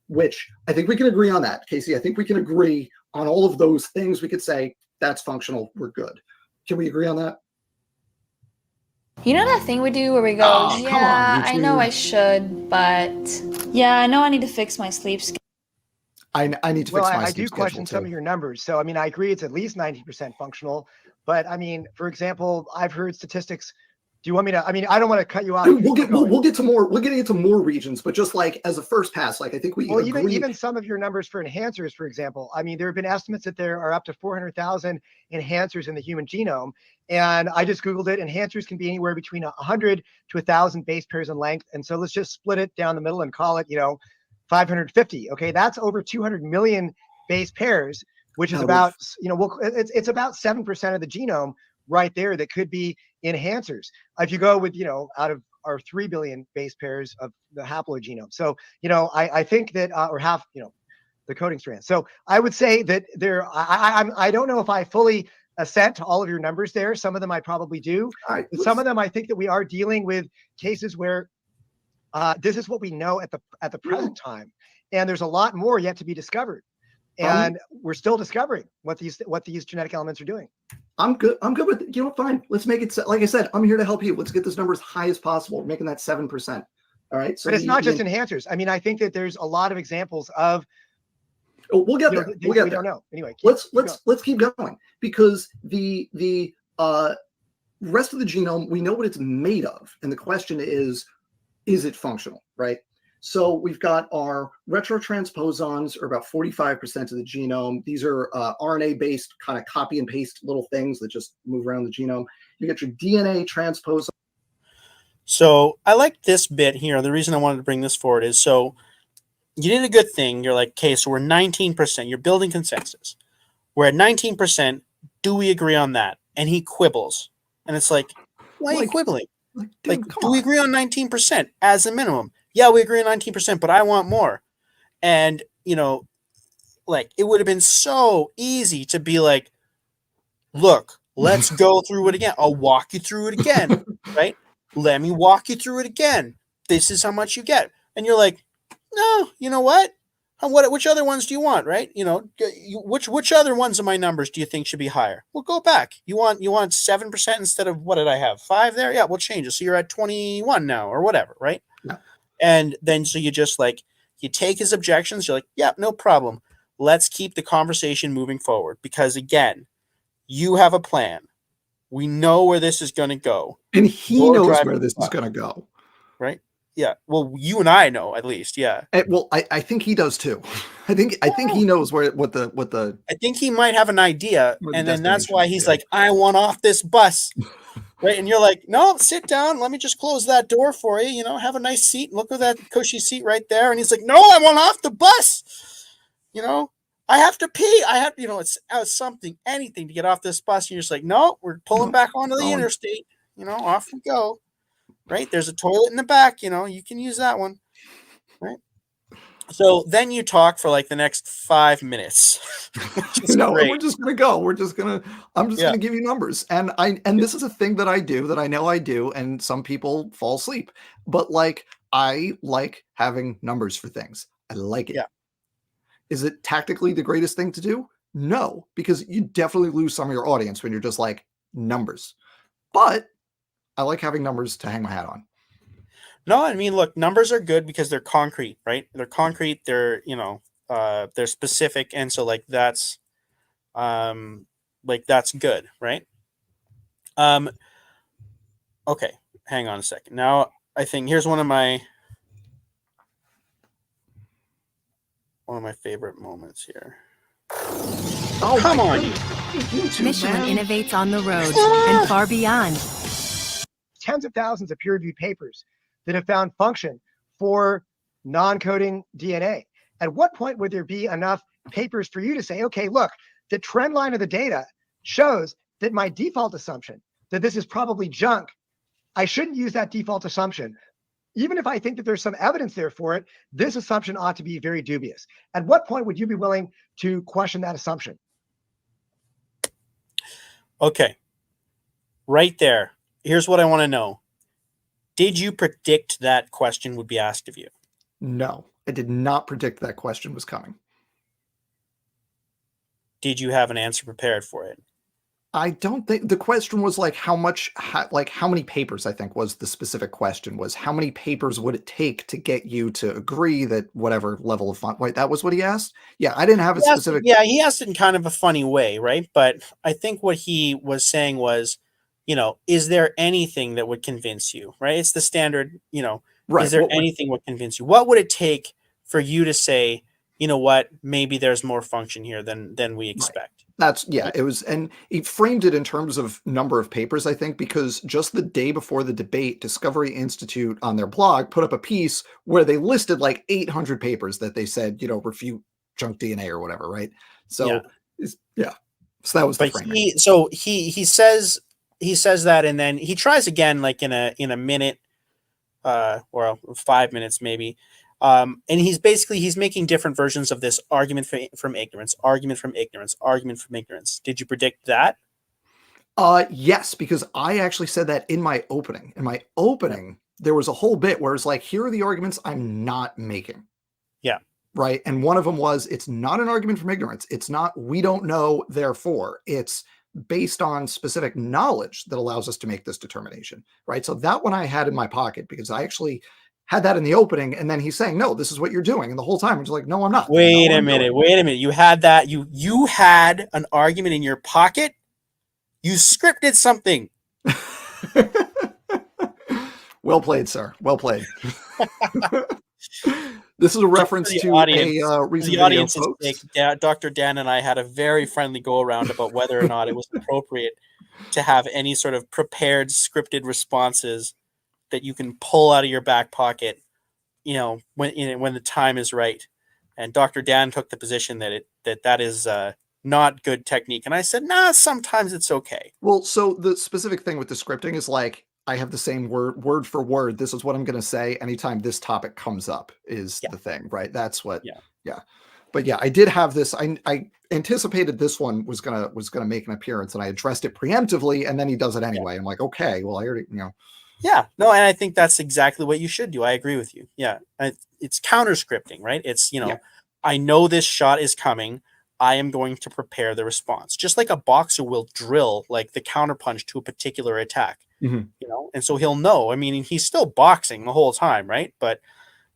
which I think we can agree on that. Casey, I think we can agree on all of those things. We could say that's functional. We're good. Can we agree on that? You know that thing we do where we go, Oh, come on, yeah, I know YouTube. I should, but yeah, I know I need to fix my sleep schedule. I need to fix my I sleep do question schedule some too. of your numbers. So, I mean, I agree it's at least 90% functional. But I mean, for example, I've heard statistics. Do you want me to? I mean, I don't want to cut you off. We'll get into more regions, but just like as a first pass, like I think we agree. even some of your numbers for enhancers, for example. I mean, there have been estimates that there are up to 400,000 enhancers in the human genome, and I just Googled it. Enhancers can be anywhere between 100 to 1,000 base pairs in length, and so let's just split it down the middle and call it, 550. Okay, that's over 200 million base pairs, which is about, it's about 7% of the genome right there that could be enhancers. If you go with, out of our 3 billion base pairs of the haploid genome. So, I think that, or half, the coding strands. So I would say that I don't know if I fully assent to all of your numbers there. Some of them I probably do. Right, some of them I think that we are dealing with cases where this is what we know at the present time, and there's a lot more yet to be discovered, and we're still discovering what these genetic elements are doing. I'm good with it. Fine. Let's make it. Like I said, I'm here to help you. Let's get this number as high as possible. We're making that 7%. All right. So but it's not just enhancers. I mean, I think that there's a lot of examples of. We'll get there. We'll get there. We don't know. Anyway, let's keep going because the rest of the genome, we know what it's made of, and the question is it functional, right? So we've got our retrotransposons are about 45% of the genome. These are RNA-based kind of copy and paste little things that just move around the genome. You get your DNA transposon. So I like this bit here. The reason I wanted to bring this forward is so you did a good thing. You're like, okay, so we're 19%. You're building consensus. We're at 19%. Do we agree on that? And he quibbles. And it's like, why are you quibbling? Like, do we agree on 19% as a minimum? Yeah, we agree on 19%, but I want more. And, like, it would have been so easy to be like, look, let's go through it again. I'll walk you through it again, right? Let me walk you through it again. This is how much you get. And you're like, no, you know what? Which other ones do you want, right? Which other ones of my numbers do you think should be higher? We'll go back. You want 7% instead of what did I have? 5 there? Yeah, we'll change it. So you're at 21 now or whatever, right? Yeah. And then so you just like you take his objections. You're like, yeah, no problem. Let's keep the conversation moving forward because again, you have a plan. We know where this is going to go, and he knows where this is going to go, right? Yeah. Well, you and I know at least. Yeah. Well, I think he does too. I think he knows what the. I think he might have an idea, and then that's why he's like, I want off this bus, right? And you're like, no, sit down. Let me just close that door for you. Have a nice seat. Look at that cushy seat right there. And he's like, no, I want off the bus. I have to pee. I have, it's something, anything to get off this bus. And you're just like, no, we're pulling back onto the Going. interstate. Off we go. Right? There's a toilet in the back. You can use that one. Right? So then you talk for like the next 5 minutes. No, great. we're just gonna go. I'm just gonna give you numbers. And this is a thing that I do that I know I do, and some people fall asleep. But like I like having numbers for things. I like it. Yeah. Is it tactically the greatest thing to do? No, because you definitely lose some of your audience when you're just like numbers. But I like having numbers to hang my hat on. No, I mean, look, numbers are good because they're concrete, right? They're concrete. They're, they're specific. And so that's good, right? Okay. Hang on a second. Now I think here's one of my favorite moments here. Oh, come on. Michelin innovates on the road and far beyond. Tens of thousands of peer-reviewed papers that have found function for non-coding DNA. At what point would there be enough papers for you to say, okay, look, the trend line of the data shows that my default assumption that this is probably junk, I shouldn't use that default assumption. Even if I think that there's some evidence there for it, this assumption ought to be very dubious. At what point would you be willing to question that assumption? Okay. Right there. Here's what I want to know. Did you predict that question would be asked of you? No, I did not predict that question was coming. Did you have an answer prepared for it? I don't think the question was like how many papers, I think was the specific question, was how many papers would it take to get you to agree that whatever level of fun. Wait, that was what he asked? Yeah, I didn't have a specific. Yeah, he asked it in kind of a funny way, right? But I think what he was saying was, is there anything that would convince you, right? It's the standard, Right. Is there anything would convince you? What would it take for you to say, you know what, maybe there's more function here than we expect? Right. It was, and he framed it in terms of number of papers, I think, because just the day before the debate, Discovery Institute on their blog put up a piece where they listed like 800 papers that they said, refute junk DNA or whatever, right? So, so that was the framing. He says that, and then he tries again, like in a minute, or 5 minutes maybe. And he's making different versions of this argument from ignorance, argument from ignorance, argument from ignorance. Did you predict that? Yes, because I actually said that in my opening. In my opening, there was a whole bit where it's like, here are the arguments I'm not making. Yeah. Right. And one of them was, it's not an argument from ignorance. It's not, we don't know, therefore. It's based on specific knowledge that allows us to make this determination. Right. So that one I had in my pocket because I actually had that in the opening, and then he's saying, no, this is what you're doing. And the whole time, I'm just like, no, I'm not. Wait a minute. You had that. You had an argument in your pocket. You scripted something. Well played, sir. Well played. This is a reference to a recent video, folks. Dr. Dan and I had a very friendly go around about whether or not it was appropriate to have any sort of prepared scripted responses that you can pull out of your back pocket, when the time is right. And Dr. Dan took the position that is not good technique. And I said, nah, sometimes it's okay. Well, so the specific thing with the scripting is like, I have the same word for word. This is what I'm going to say anytime this topic comes up is the thing, right? That's what, yeah. But yeah, I did have this. I anticipated this one was gonna make an appearance, and I addressed it preemptively, and then he does it anyway. Yeah. I'm like, okay, well, I already, Yeah, no, and I think that's exactly what you should do. I agree with you. Yeah, it's counter scripting, right? It's, I know this shot is coming. I am going to prepare the response. Just like a boxer will drill like the counterpunch to a particular attack, and so he'll know. I mean, he's still boxing the whole time, right? But,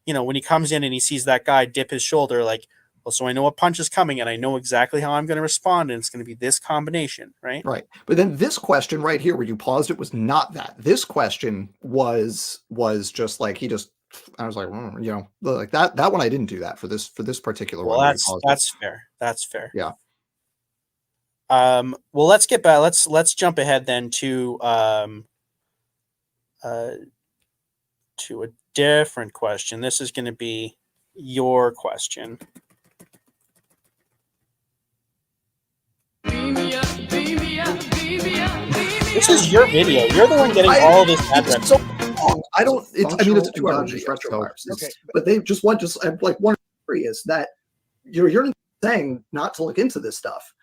when he comes in and he sees that guy dip his shoulder, like, well, so I know a punch is coming and I know exactly how I'm going to respond, and it's going to be this combination, right? Right. But then this question right here where you paused it was not that. This question was just like I was like, like that one I didn't do that for this particular one. Well, that's fair. That's fair. Yeah. Well, let's get back. Let's jump ahead then to a different question. This is going to be your question. This is your video. You're the one getting all this ad It's revenue. so long. I don't. It's. I mean, it's a Functional 2-hour endogenous video, so retroviruses. Okay. but they just want just like one theory is that you're saying not to look into this stuff.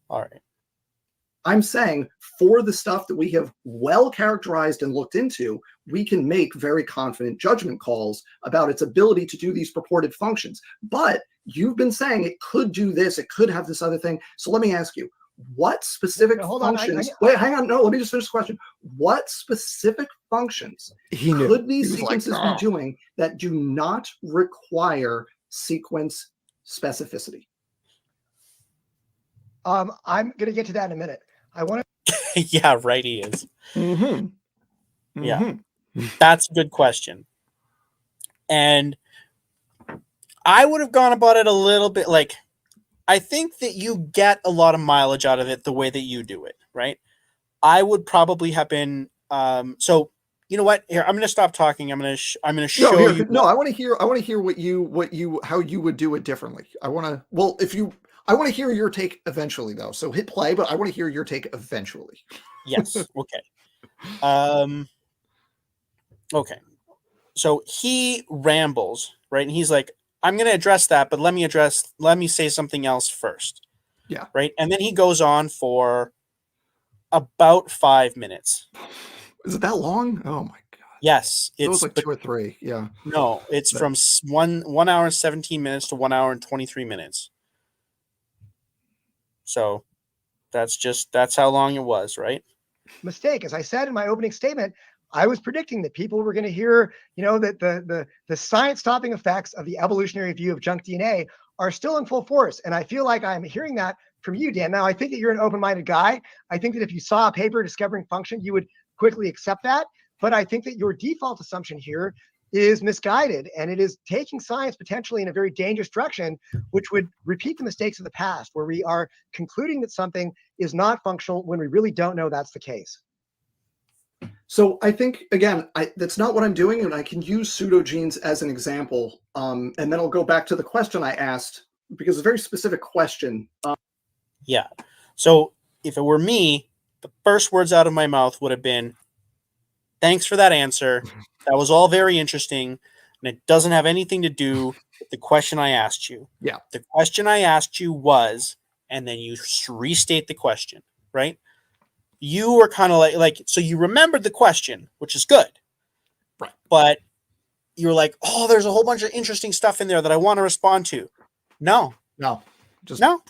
All right. I'm saying for the stuff that we have well characterized and looked into, we can make very confident judgment calls about its ability to do these purported functions. But you've been saying it could do this, it could have this other thing. So let me ask you, what specific No, hold on, functions? Wait, hang on. No, let me just finish the question. What specific functions could these sequences be doing that do not require sequence specificity? I'm going to get to that in a minute. I want to. Yeah, right. He is. Mm-hmm. Yeah. That's a good question. And I would have gone about it a little bit like, I think that you get a lot of mileage out of it the way that you do it, right? I would probably have been so you know what? Here, I'm going to stop talking. I'm going to show you. No, I want to hear how you would do it differently. I want to hear your take eventually though. So hit play, but I want to hear your take eventually. Yes. Okay. Okay. So he rambles, right? And he's like, I'm going to address that, but let me say something else first. Yeah. Right. And then he goes on for about 5 minutes. Is it that long? Oh my God. Yes. It was It's like 2 or 3. Yeah. no, it's from 1 hour and 17 minutes to 1 hour and 23 minutes. So that's how long it was, right? Mistake. As I said in my opening statement, I was predicting that people were going to hear, that the science-stopping effects of the evolutionary view of junk DNA are still in full force. And I feel like I'm hearing that from you, Dan. Now, I think that you're an open-minded guy. I think that if you saw a paper discovering function, you would quickly accept that. But I think that your default assumption here is misguided, and it is taking science potentially in a very dangerous direction, which would repeat the mistakes of the past, where we are concluding that something is not functional when we really don't know that's the case. So I think, again, that's not what I'm doing, and I can use pseudogenes as an example, and then I'll go back to the question I asked, because it's a very specific question. Yeah. So if it were me, the first words out of my mouth would have been, thanks for that answer. That was all very interesting, and it doesn't have anything to do with the question I asked you. Yeah. The question I asked you was, and then you restate the question, right? You were kind of like, so you remembered the question, which is good. Right. But you're like, oh, there's a whole bunch of interesting stuff in there that I want to respond to. No. Just No.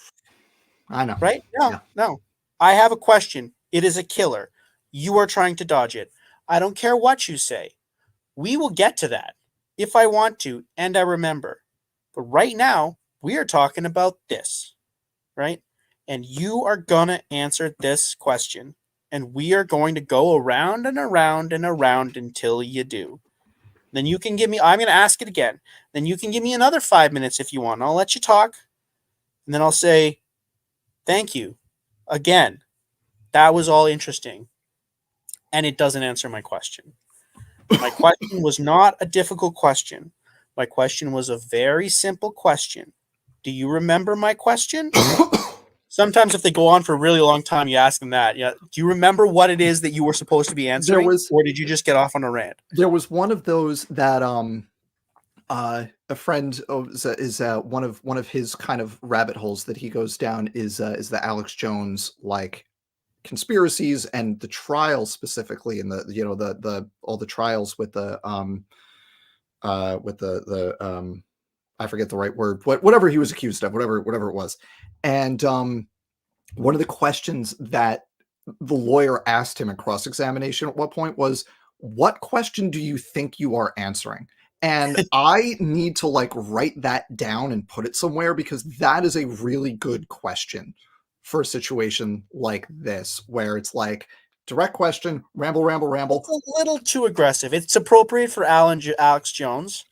I know. Right? No, Yeah. no. I have a question. It is a killer. You are trying to dodge it. I don't care what you say. We will get to that if I want to and I remember. But right now, we are talking about this, right? And you are going to answer this question. And we are going to go around and around and around until you do. Then you can give me, I'm going to ask it again. Then you can give me another 5 minutes if you want. I'll let you talk. And then I'll say, thank you. Again, that was all interesting. And it doesn't answer my question. My question was not a difficult question. My question was a very simple question. Do you remember my question? Sometimes if they go on for a really long time, you ask them that. Yeah. Do you remember what it is that you were supposed to be answering? Or did you just get off on a rant? There was one of those that a friend is one of his kind of rabbit holes that he goes down is the Alex Jones like conspiracies and the trials specifically, and the all the trials with the I forget the right word, whatever he was accused of, whatever it was. And one of the questions that the lawyer asked him in cross-examination at what point was, what question do you think you are answering? And I need to like write that down and put it somewhere, because that is a really good question for a situation like this, where it's like direct question, ramble. It's a little too aggressive. It's appropriate for Alex Jones.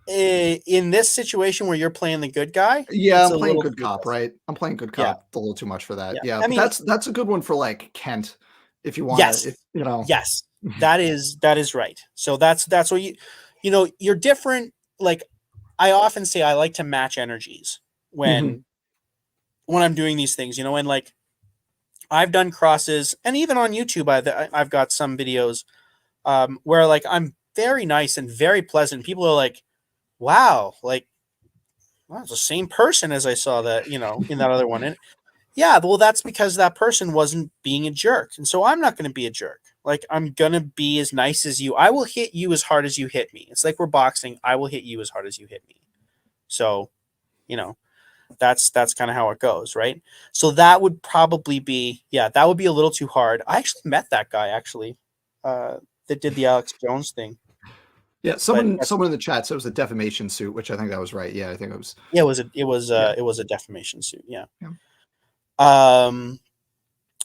In this situation where you're playing the good guy, yeah, I'm playing good cop, right? I'm playing good cop. Yeah. It's a little too much for that. Yeah. Yeah, I mean, that's a good one for like Kent, if you want. Yes. Yes, that is right. So that's what you're different. Like, I often say I like to match energies when I'm doing these things, you know, and like I've done crosses, and even on YouTube, I've got some videos where like I'm very nice and very pleasant. People are like, "Wow, like, wow, it's the same person as I saw that, you know, in that other one." And yeah, well, that's because that person wasn't being a jerk, and so I'm not going to be a jerk. Like, I'm gonna be as nice as you. I will hit you as hard as you hit me. It's like we're boxing. I will hit you as hard as you hit me. So, you know, that's kind of how it goes, right? So that would probably be, yeah, that would be a little too hard. I actually met that guy actually, that did the Alex Jones thing. Yeah, But someone in the chat said it was a defamation suit, which I think that was right. Yeah, I think it was. yeah, Yeah. it was a defamation suit. Yeah. Yeah.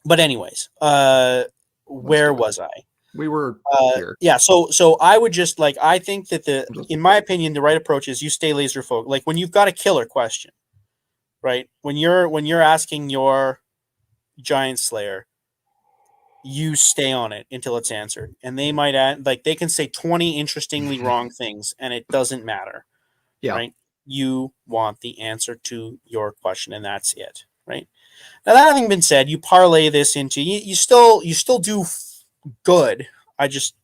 But anyways, where was I? We were here. Yeah, so I would just like, I think that Just- in my opinion, the right approach is you stay laser focused. Like when you've got a killer question, right? When you're asking your giant slayer, you stay on it until it's answered. And they might add, like, they can say 20 interestingly wrong things and it doesn't matter. Yeah. Right? You want the answer to your question, and that's it. Right? Now, that having been said, you parlay this into you still do good. I just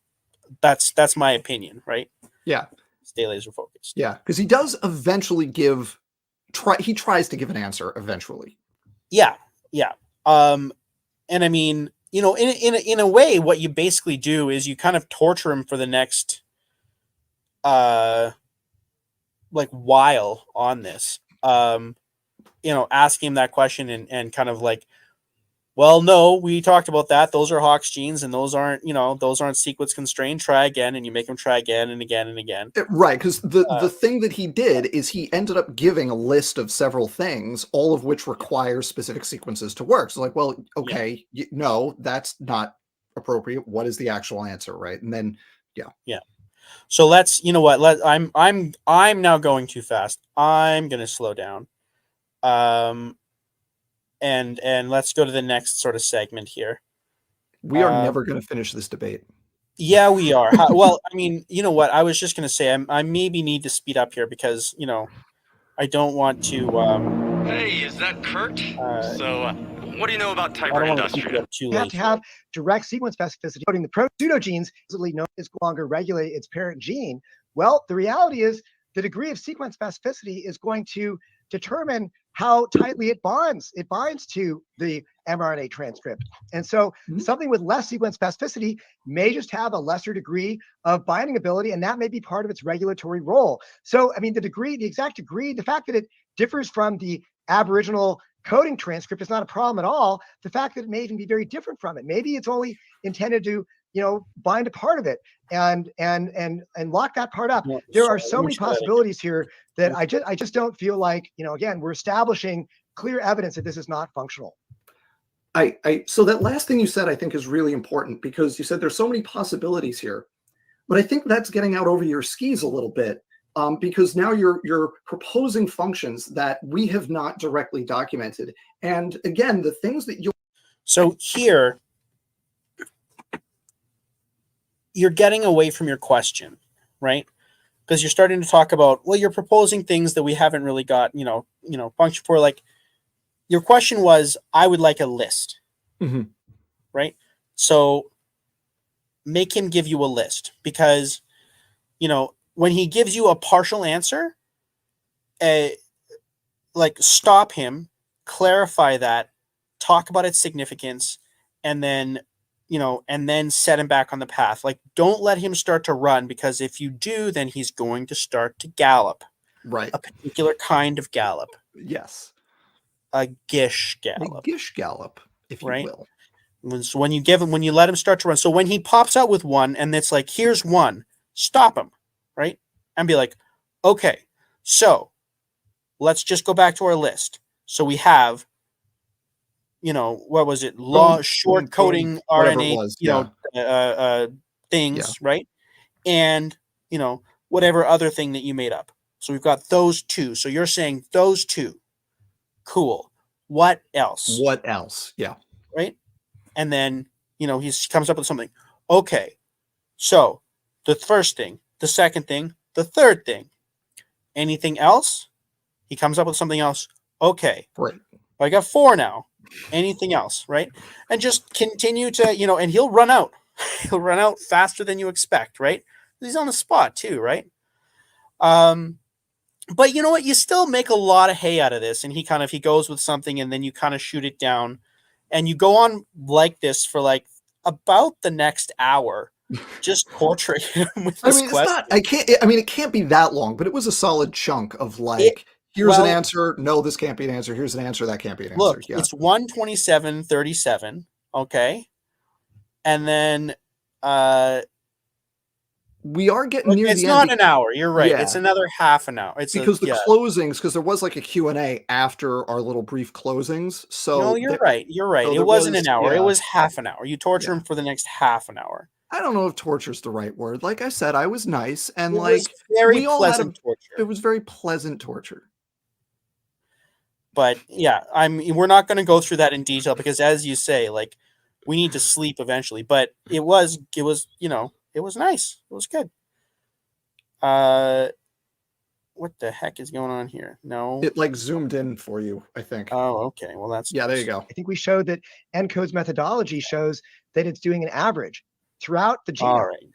that's my opinion, right? Yeah. Stay laser focused. Yeah, because he does eventually he tries to give an answer eventually. Yeah. And I mean, you know, in a way, what you basically do is you kind of torture him for the next like while on this. You know, ask him that question and kind of like, well, no, we talked about that. Those are Hawks genes, and those aren't sequence constrained. Try again, and you make him try again and again and again. Right, because the thing that he did is he ended up giving a list of several things, all of which require specific sequences to work. So like, well, okay, no, that's not appropriate. What is the actual answer, right? And then, yeah. So let's, you know what? I'm now going too fast. I'm gonna slow down. And let's go to the next sort of segment here. We are never going to finish this debate. Yeah, we are. Well, I mean, you know what? I was just going to say I maybe need to speed up here because, you know, I don't want to. Hey, is that Kurt? What do you know about I Tiber don't want to keep it Industria? up too You have late. to have direct sequence specificity. Putting the pseudogenes is no longer regulate its parent gene. Well, the reality is the degree of sequence specificity is going to determine how tightly it binds. It binds to the mRNA transcript. And so something with less sequence specificity may just have a lesser degree of binding ability, and that may be part of its regulatory role. So, I mean, the exact degree, the fact that it differs from the Aboriginal coding transcript is not a problem at all. The fact that it may even be very different from it. Maybe it's only intended to, you know, bind a part of it and lock that part up. No, There are sorry, so let me many try that again. possibilities here that I just don't feel like, you know, again, we're establishing clear evidence that this is not functional. So that last thing you said, I think, is really important because you said there's so many possibilities here, but I think that's getting out over your skis a little bit because now you're proposing functions that we have not directly documented. And again, the things that So here, you're getting away from your question, right? Because you're starting to talk about, well, you're proposing things that we haven't really got, you know, function for. Like, your question was, I would like a list, right? So make him give you a list because, you know, when he gives you a partial answer, like stop him, clarify that, talk about its significance, and then, you know, and then set him back on the path. Like, don't let him start to run because if you do, then he's going to start to gallop. Right. A particular kind of gallop. Yes. A gish gallop. A gish gallop, if you Right? will. So when you let him start to run. So when he pops out with one and it's like, here's one, stop him, right? And be like, okay, so let's just go back to our list. So we have, you know, what was it? Short coding RNA, things, right? And, you know, whatever other thing that you made up. So we've got those two. So you're saying those two. Cool. What else? What else? Yeah. Right. And then, you know, he comes up with something. Okay. So the first thing, the second thing, the third thing. Anything else? He comes up with something else. Okay. Great. I got 4 now. Anything else, right? And just continue to, and he'll run out. He'll run out faster than you expect, right? He's on the spot too, right? But you know what? You still make a lot of hay out of this, and he goes with something, and then you kind of shoot it down, and you go on like this for like about the next hour, just torturing him with this question. It can't be that long, but it was a solid chunk of like, here's an answer. No, this can't be an answer. Here's an answer. That can't be an answer. Look, Yeah. it's 1:27:37. Okay. And then we are getting near it's the not end. an hour. You're right. Yeah. It's another half an hour. Because closings, because there was like a Q&A after our little brief closings. So no, you're right. You're right. so It there wasn't was- an hour. yeah. It was half an hour. You torture him for the next half an hour. I don't know if torture's the right word. Like I said, I was nice and It like was very we all had pleasant torture. it was very pleasant torture. But yeah, we're not going to go through that in detail because, as you say, like we need to sleep eventually. But it was it was nice. It was good. What the heck is going on here? No, It like zoomed in for you, I think. Oh, okay. Well, that's Yeah, there you go. I think we showed that ENCODE's methodology shows that it's doing an average throughout the genome. All right.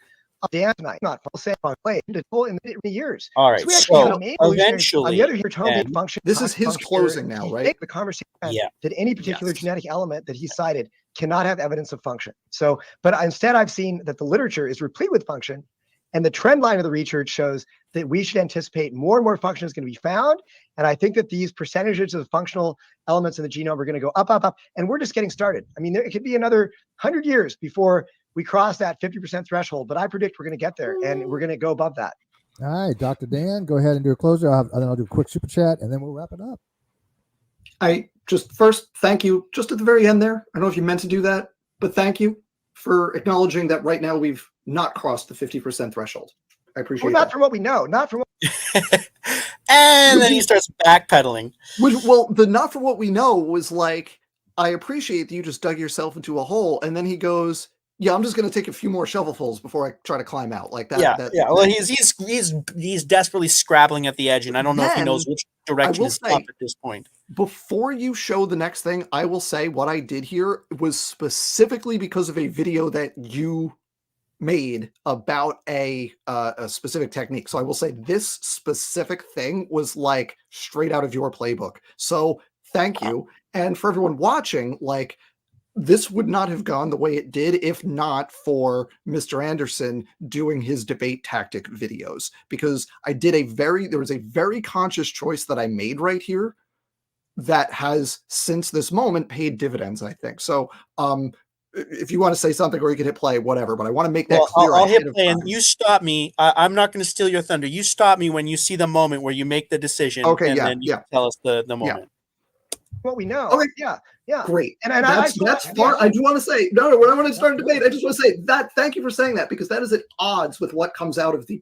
Dan tonight, not full sample play into full in years. All right. So we actually have So a main evolutionary- on eventually, the other hand, Toby and function. This is his function- closing now, he right? think The conversation Yeah. that any particular Yes. genetic element that he cited cannot have evidence of function. So, but instead, I've seen that the literature is replete with function, and the trend line of the research shows that we should anticipate more and more function is going to be found. And I think that these percentages of functional elements in the genome are going to go up, up, up. And we're just getting started. I mean, it could be another 100 years before we cross that 50% threshold, but I predict we're going to get there and we're going to go above that. All right, Dr. Dan, go ahead and do a closer. Then I'll do a quick super chat, and then we'll wrap it up. I just first thank you just at the very end there. I don't know if you meant to do that, but thank you for acknowledging that right now we've not crossed the 50% threshold. I appreciate Well, not that. from what we know, not from what And then he starts backpedaling. Well, the not for what we know was like, I appreciate that you just dug yourself into a hole, and then he goes, yeah, I'm just going to take a few more shovelfuls before I try to climb out like that. Yeah. Well, he's desperately scrabbling at the edge, and I don't know if he knows which direction will is say- up at this point. Before you show the next thing, I will say what I did here was specifically because of a video that you made about a specific technique. So I will say this specific thing was like straight out of your playbook. So thank you. And for everyone watching, like, this would not have gone the way it did if not for Mr. Anderson doing his debate tactic videos, because there was a very conscious choice that I made right here that has since this moment paid dividends, I think. So if you want to say something or you can hit play, whatever, but I want to make that clear. I'll ahead hit of play, and time. you stop me. I'm not going to steal your thunder. You stop me when you see the moment where you make the decision. Okay, and yeah, then you yeah. tell us the moment. what we know. Okay. Yeah. Great. And That's far. I do want to say, no, we're not going to start a debate. I just want to say that, thank you for saying that, because that is at odds with what comes out of the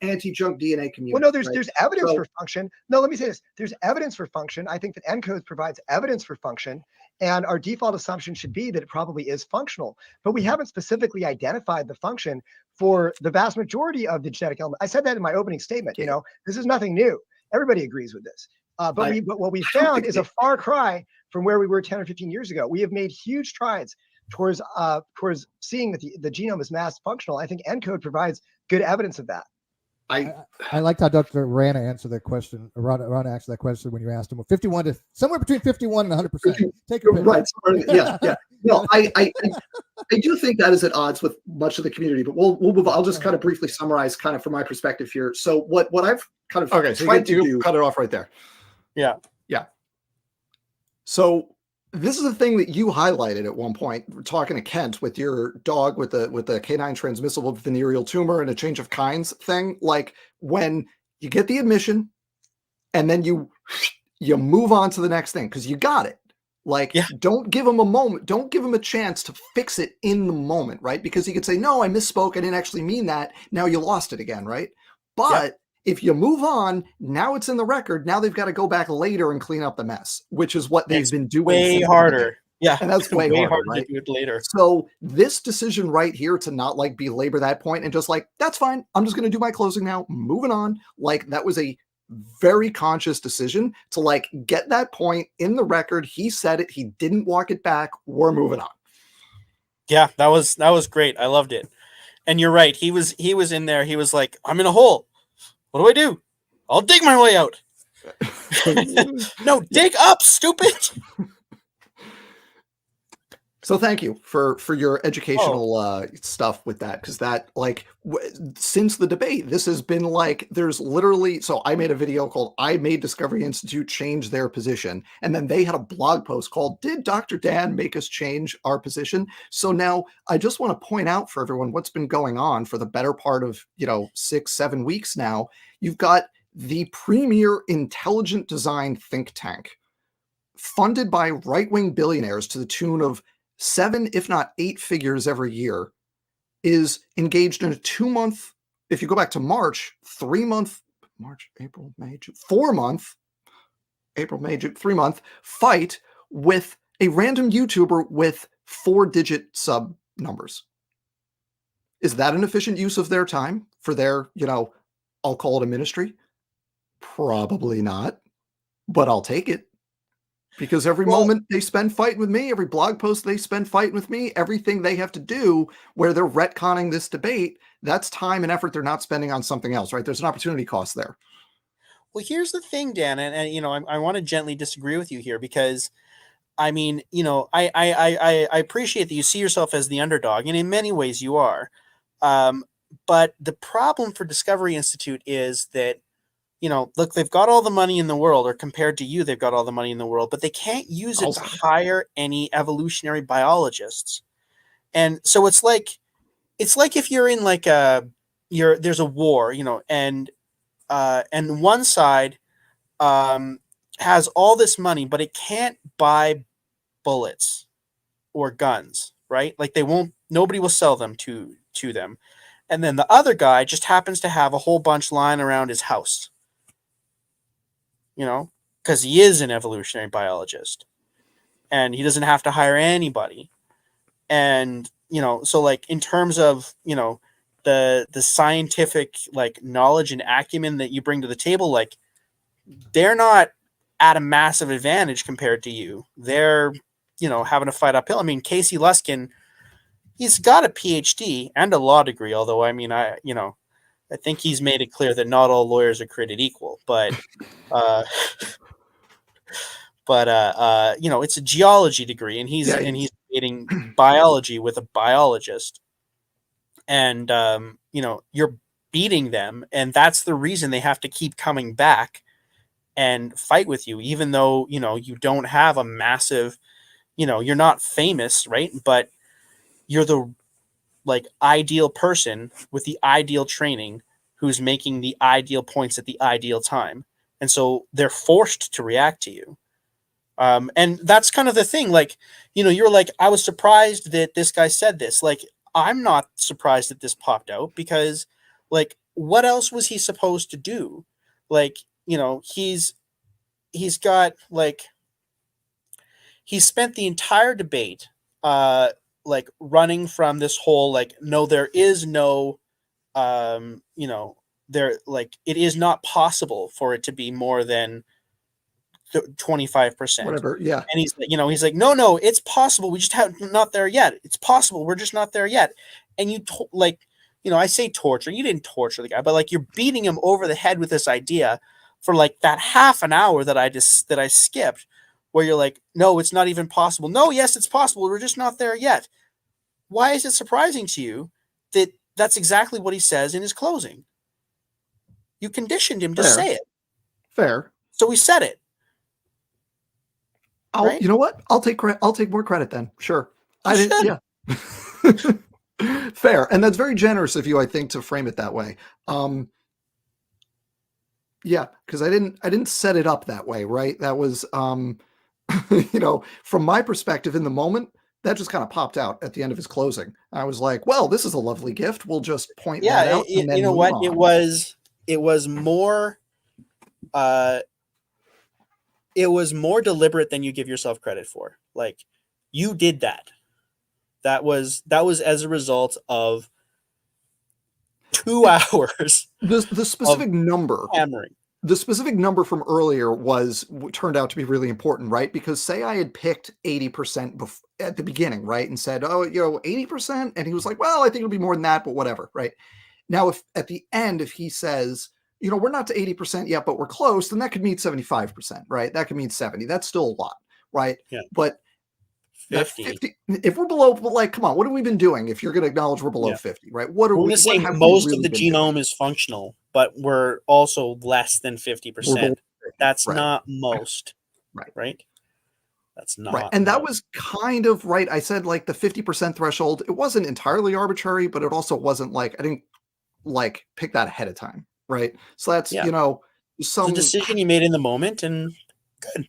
anti-junk DNA community. Well, no, there's right? there's evidence So- for function. No, let me say this. There's evidence for function. I think that ENCODE provides evidence for function, and our default assumption should be that it probably is functional. But we haven't specifically identified the function for the vast majority of the genetic element. I said that in my opening statement. You know, this is nothing new. Everybody agrees with this. But what we found is a far cry from where we were 10 or 15 years ago. We have made huge strides towards seeing that the genome is mass functional. I think ENCODE provides good evidence of that. I liked how Dr. Rana answered that question. Rana answered that question when you asked him. 51 to somewhere between 51 and 100%. Take your pick. Right. Yeah. No, I do think that is at odds with much of the community, but we'll move on. I'll just kind of briefly summarize kind of from my perspective here. So what I've kind of tried to do, cut it off right there. Yeah. So this is a thing that you highlighted at one point. We're talking to Kent with your dog with the canine transmissible venereal tumor and a change of kinds thing. Like when you get the admission and then you move on to the next thing because you got it. Like, don't give him a moment. Don't give him a chance to fix it in the moment, right? Because he could say, no, I misspoke. I didn't actually mean that. Now you lost it again, right? But if you move on, now it's in the record. Now they've got to go back later and clean up the mess, which is what they've been doing. Way harder. Yeah. And that's way harder, right? to do it later. So this decision right here to not belabor that point and just that's fine. I'm just going to do my closing now. Moving on. Like that was a very conscious decision to like get that point in the record. He said it. He didn't walk it back. We're moving on. Yeah, that was great. I loved it. And you're right. He was in there. He was like, I'm in a hole. What do I do? I'll dig my way out. No, dig up, stupid. So thank you for your educational stuff with that, because that like since the debate, this has been like there's literally. So I made a video called "I Made Discovery Institute Change Their Position," and then they had a blog post called "Did Dr. Dan Make Us Change Our Position?" So now I just want to point out for everyone what's been going on for the better part of 6-7 weeks now. You've got the premier intelligent design think tank, funded by right-wing billionaires to the tune of 7, if not 8 figures every year, is engaged in a 2-month, if you go back to March, 3-month, March, April, May, June, 4-month, April, May, June, 3-month fight with a random YouTuber with 4-digit sub numbers. Is that an efficient use of their time for their, I'll call it a ministry? Probably not, but I'll take it. Because every moment they spend fighting with me, every blog post they spend fighting with me, everything they have to do where they're retconning this debate, that's time and effort they're not spending on something else, right? There's an opportunity cost there. Well, here's the thing, Dan, and I want to gently disagree with you here because, I mean, I appreciate that you see yourself as the underdog, and in many ways you are. But the problem for Discovery Institute is that, look, they've got all the money in the world, or compared to you, they've got all the money in the world, but they can't use it to hire any evolutionary biologists. And so it's like if you're in like there's a war, and one side has all this money, but it can't buy bullets or guns, right? Like nobody will sell them to them. And then the other guy just happens to have a whole bunch lying around his house. Because he is an evolutionary biologist and he doesn't have to hire anybody. And, so like in terms of, the scientific like knowledge and acumen that you bring to the table, like they're not at a massive advantage compared to you. They're, having to fight uphill. I mean, Casey Luskin, he's got a PhD and a law degree, although I think he's made it clear that not all lawyers are created equal, but it's a geology degree, and he's creating biology with a biologist, and you're beating them, and that's the reason they have to keep coming back and fight with you, even though you don't have a massive, you're not famous, right? But you're the like ideal person with the ideal training who's making the ideal points at the ideal time. And so they're forced to react to you. And that's kind of the thing. Like, you're like, I was surprised that this guy said this. Like, I'm not surprised that this popped out because like, what else was he supposed to do? Like, he's got like, he spent the entire debate, like running from this whole like, no, there is no there like it is not possible for it to be more than 25%, whatever. Yeah. And he's like no, it's possible, we just have not there yet, it's possible, we're just not there yet. And I say torture, you didn't torture the guy, but like you're beating him over the head with this idea for like that half an hour that I skipped, where you're like, no, it's not even possible. No, yes, it's possible, we're just not there yet. Why is it surprising to you that that's exactly what he says in his closing? You conditioned him to say it. Fair. So he said it. You know what? I'll take more credit then. Sure. Yeah. Fair. And that's very generous of you, I think, to frame it that way. Yeah, because I didn't set it up that way, right? That was from my perspective in the moment, that just kind of popped out at the end of his closing. I was like, well, this is a lovely gift. We'll just point that out. And then you know what? On. It was more deliberate than you give yourself credit for. Like, you did that. That was as a result of 2 hours. The specific number hammering. the specific number from earlier turned out to be really important, right? Because say I had picked 80% at the beginning, right? And said, oh, 80%. And he was like, well, I think it'll be more than that, but whatever, right? Now, if at the end, if he says, we're not to 80% yet, but we're close, then that could mean 75%, right? That could mean 70. That's still a lot, right? Yeah. But 50. if we're below, like, come on, what have we been doing? If you're going to acknowledge we're below 50, right? What are we're we? going to say what have we most really of the been genome doing? is functional, but we're also less than 50%. That's right. not most, right? Right. That's not right. And that most. was kind of right. I said like the 50% threshold. It wasn't entirely arbitrary, but it also wasn't like I didn't like pick that ahead of time, right? So that's it's a decision you made in the moment, and good.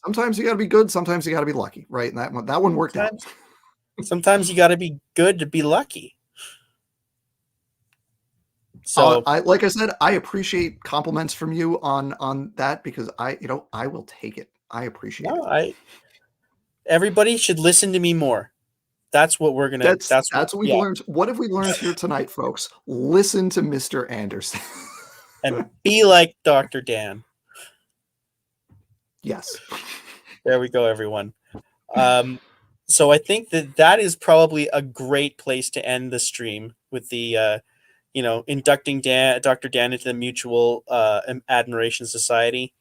Sometimes you got to be good. Sometimes you got to be lucky, right? And that one worked out. Sometimes you got to be good to be lucky. So, like I said, I appreciate compliments from you on that because I will take it. I appreciate it. Everybody should listen to me more. That's what we're gonna. That's what we've learned. What have we learned here tonight, folks? Listen to Mr. Anderson and be like Dr. Dan. Yes. There we go, everyone. So I think that is probably a great place to end the stream with the, inducting Dr. Dan into the Mutual Admiration Society.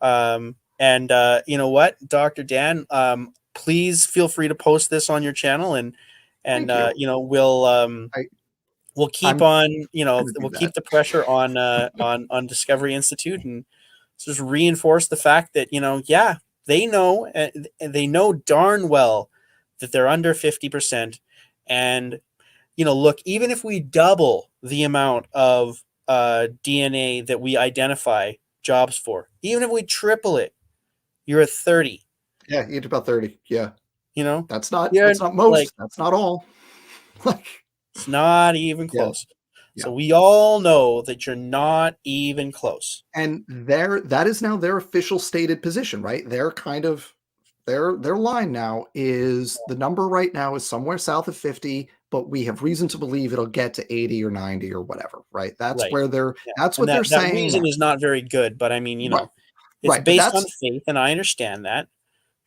And you know what, Dr. Dan, please feel free to post this on your channel, and we'll keep on, we'll keep the pressure on Discovery Institute, and just reinforce the fact that, they know darn well that they're under 50%. And, look, even if we double the amount of DNA that we identify jobs for, even if we triple it, you're at 30. Yeah, you get about 30. Yeah. That's not most. Like, that's not all. It's not even close. Yeah. So we all know that you're not even close. And that is now their official stated position, right? They're kind of their line now is the number right now is somewhere south of 50, but we have reason to believe it'll get to 80 or 90 or whatever, right? That's where that's what they're saying. That reason is not very good, but I mean, it's based on faith, and I understand that.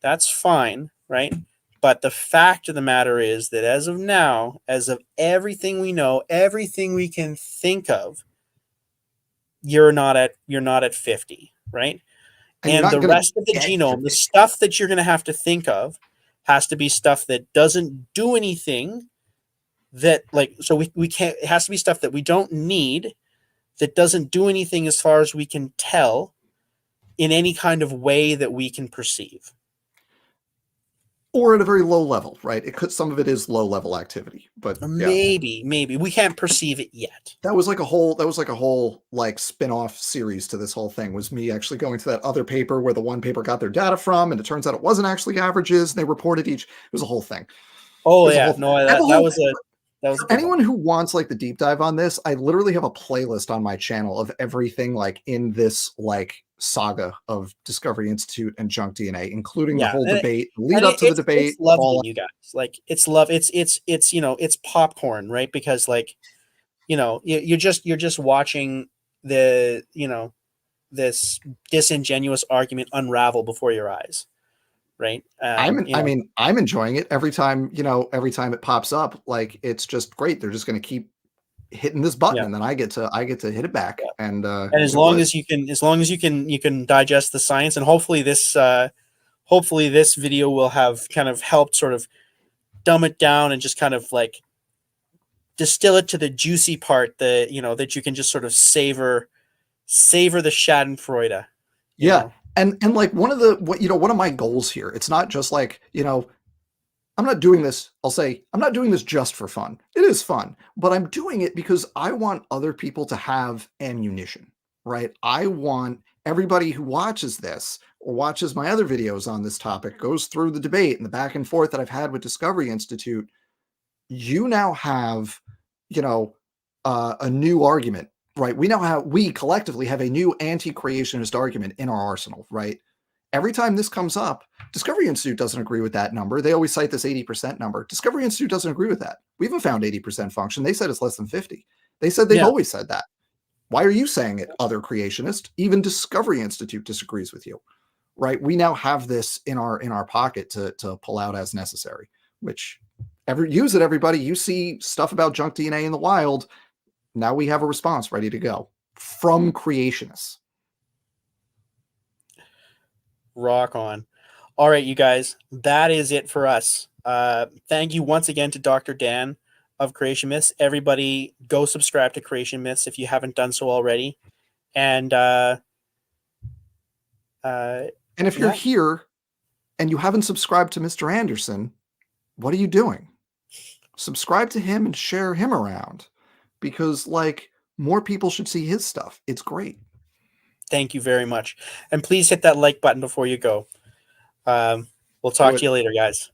That's fine, right? But the fact of the matter is that as of now, as of everything we know, everything we can think of, you're not at 50, right? And the rest of the genome, the stuff that you're going to have to think of, has to be stuff that doesn't do anything. That we can't. It has to be stuff that we don't need, that doesn't do anything as far as we can tell, in any kind of way that we can perceive. Or at a very low level, right? Some of it is low level activity, but maybe we can't perceive it yet. That was like a whole spin-off series to this whole thing, was me actually going to that other paper where the one paper got their data from, and it turns out it wasn't actually averages, and they reported each. It was a whole thing. Oh yeah, that was anyone who wants like the deep dive on this, I literally have a playlist on my channel of everything like in this saga of Discovery Institute and junk DNA, including the whole debate, lead up to the debate. It's lovely, you guys. It's popcorn, right? Because you're just watching the this disingenuous argument unravel before your eyes, right? I'm enjoying it every time it pops up. Like, it's just great. They're just going to keep hitting this button, and then I get to hit it back. And as long as you can digest the science, and hopefully this video will have kind of helped sort of dumb it down and just kind of distill it to the juicy part that you can just sort of savor the Schadenfreude. Yeah. And one of my goals here, it's not just I'm not doing this. I'll say I'm not doing this just for fun. It is fun, but I'm doing it because I want other people to have ammunition, right? I want everybody who watches this or watches my other videos on this topic, goes through the debate and the back and forth that I've had with Discovery Institute. You now have, a new argument, right? We collectively have a new anti-creationist argument in our arsenal, right? Every time this comes up, Discovery Institute doesn't agree with that number. They always cite this 80% number. Discovery Institute doesn't agree with that. We haven't found 80% function. They said it's less than 50. They said they've always said that. Why are you saying it, other creationist? Even Discovery Institute disagrees with you, right? We now have this in our pocket to pull out as necessary, which use it, everybody. You see stuff about junk DNA in the wild. Now we have a response ready to go from creationists. Rock on. All right, you guys, that is it for us. Thank you once again to Dr. Dan of Creation Myths. Everybody go subscribe to Creation Myths if you haven't done so already. And if you're here and you haven't subscribed to Mr. Anderson, what are you doing? Subscribe to him and share him around, because like more people should see his stuff. It's great. Thank you very much. And please hit that like button before you go. We'll talk to you later, guys.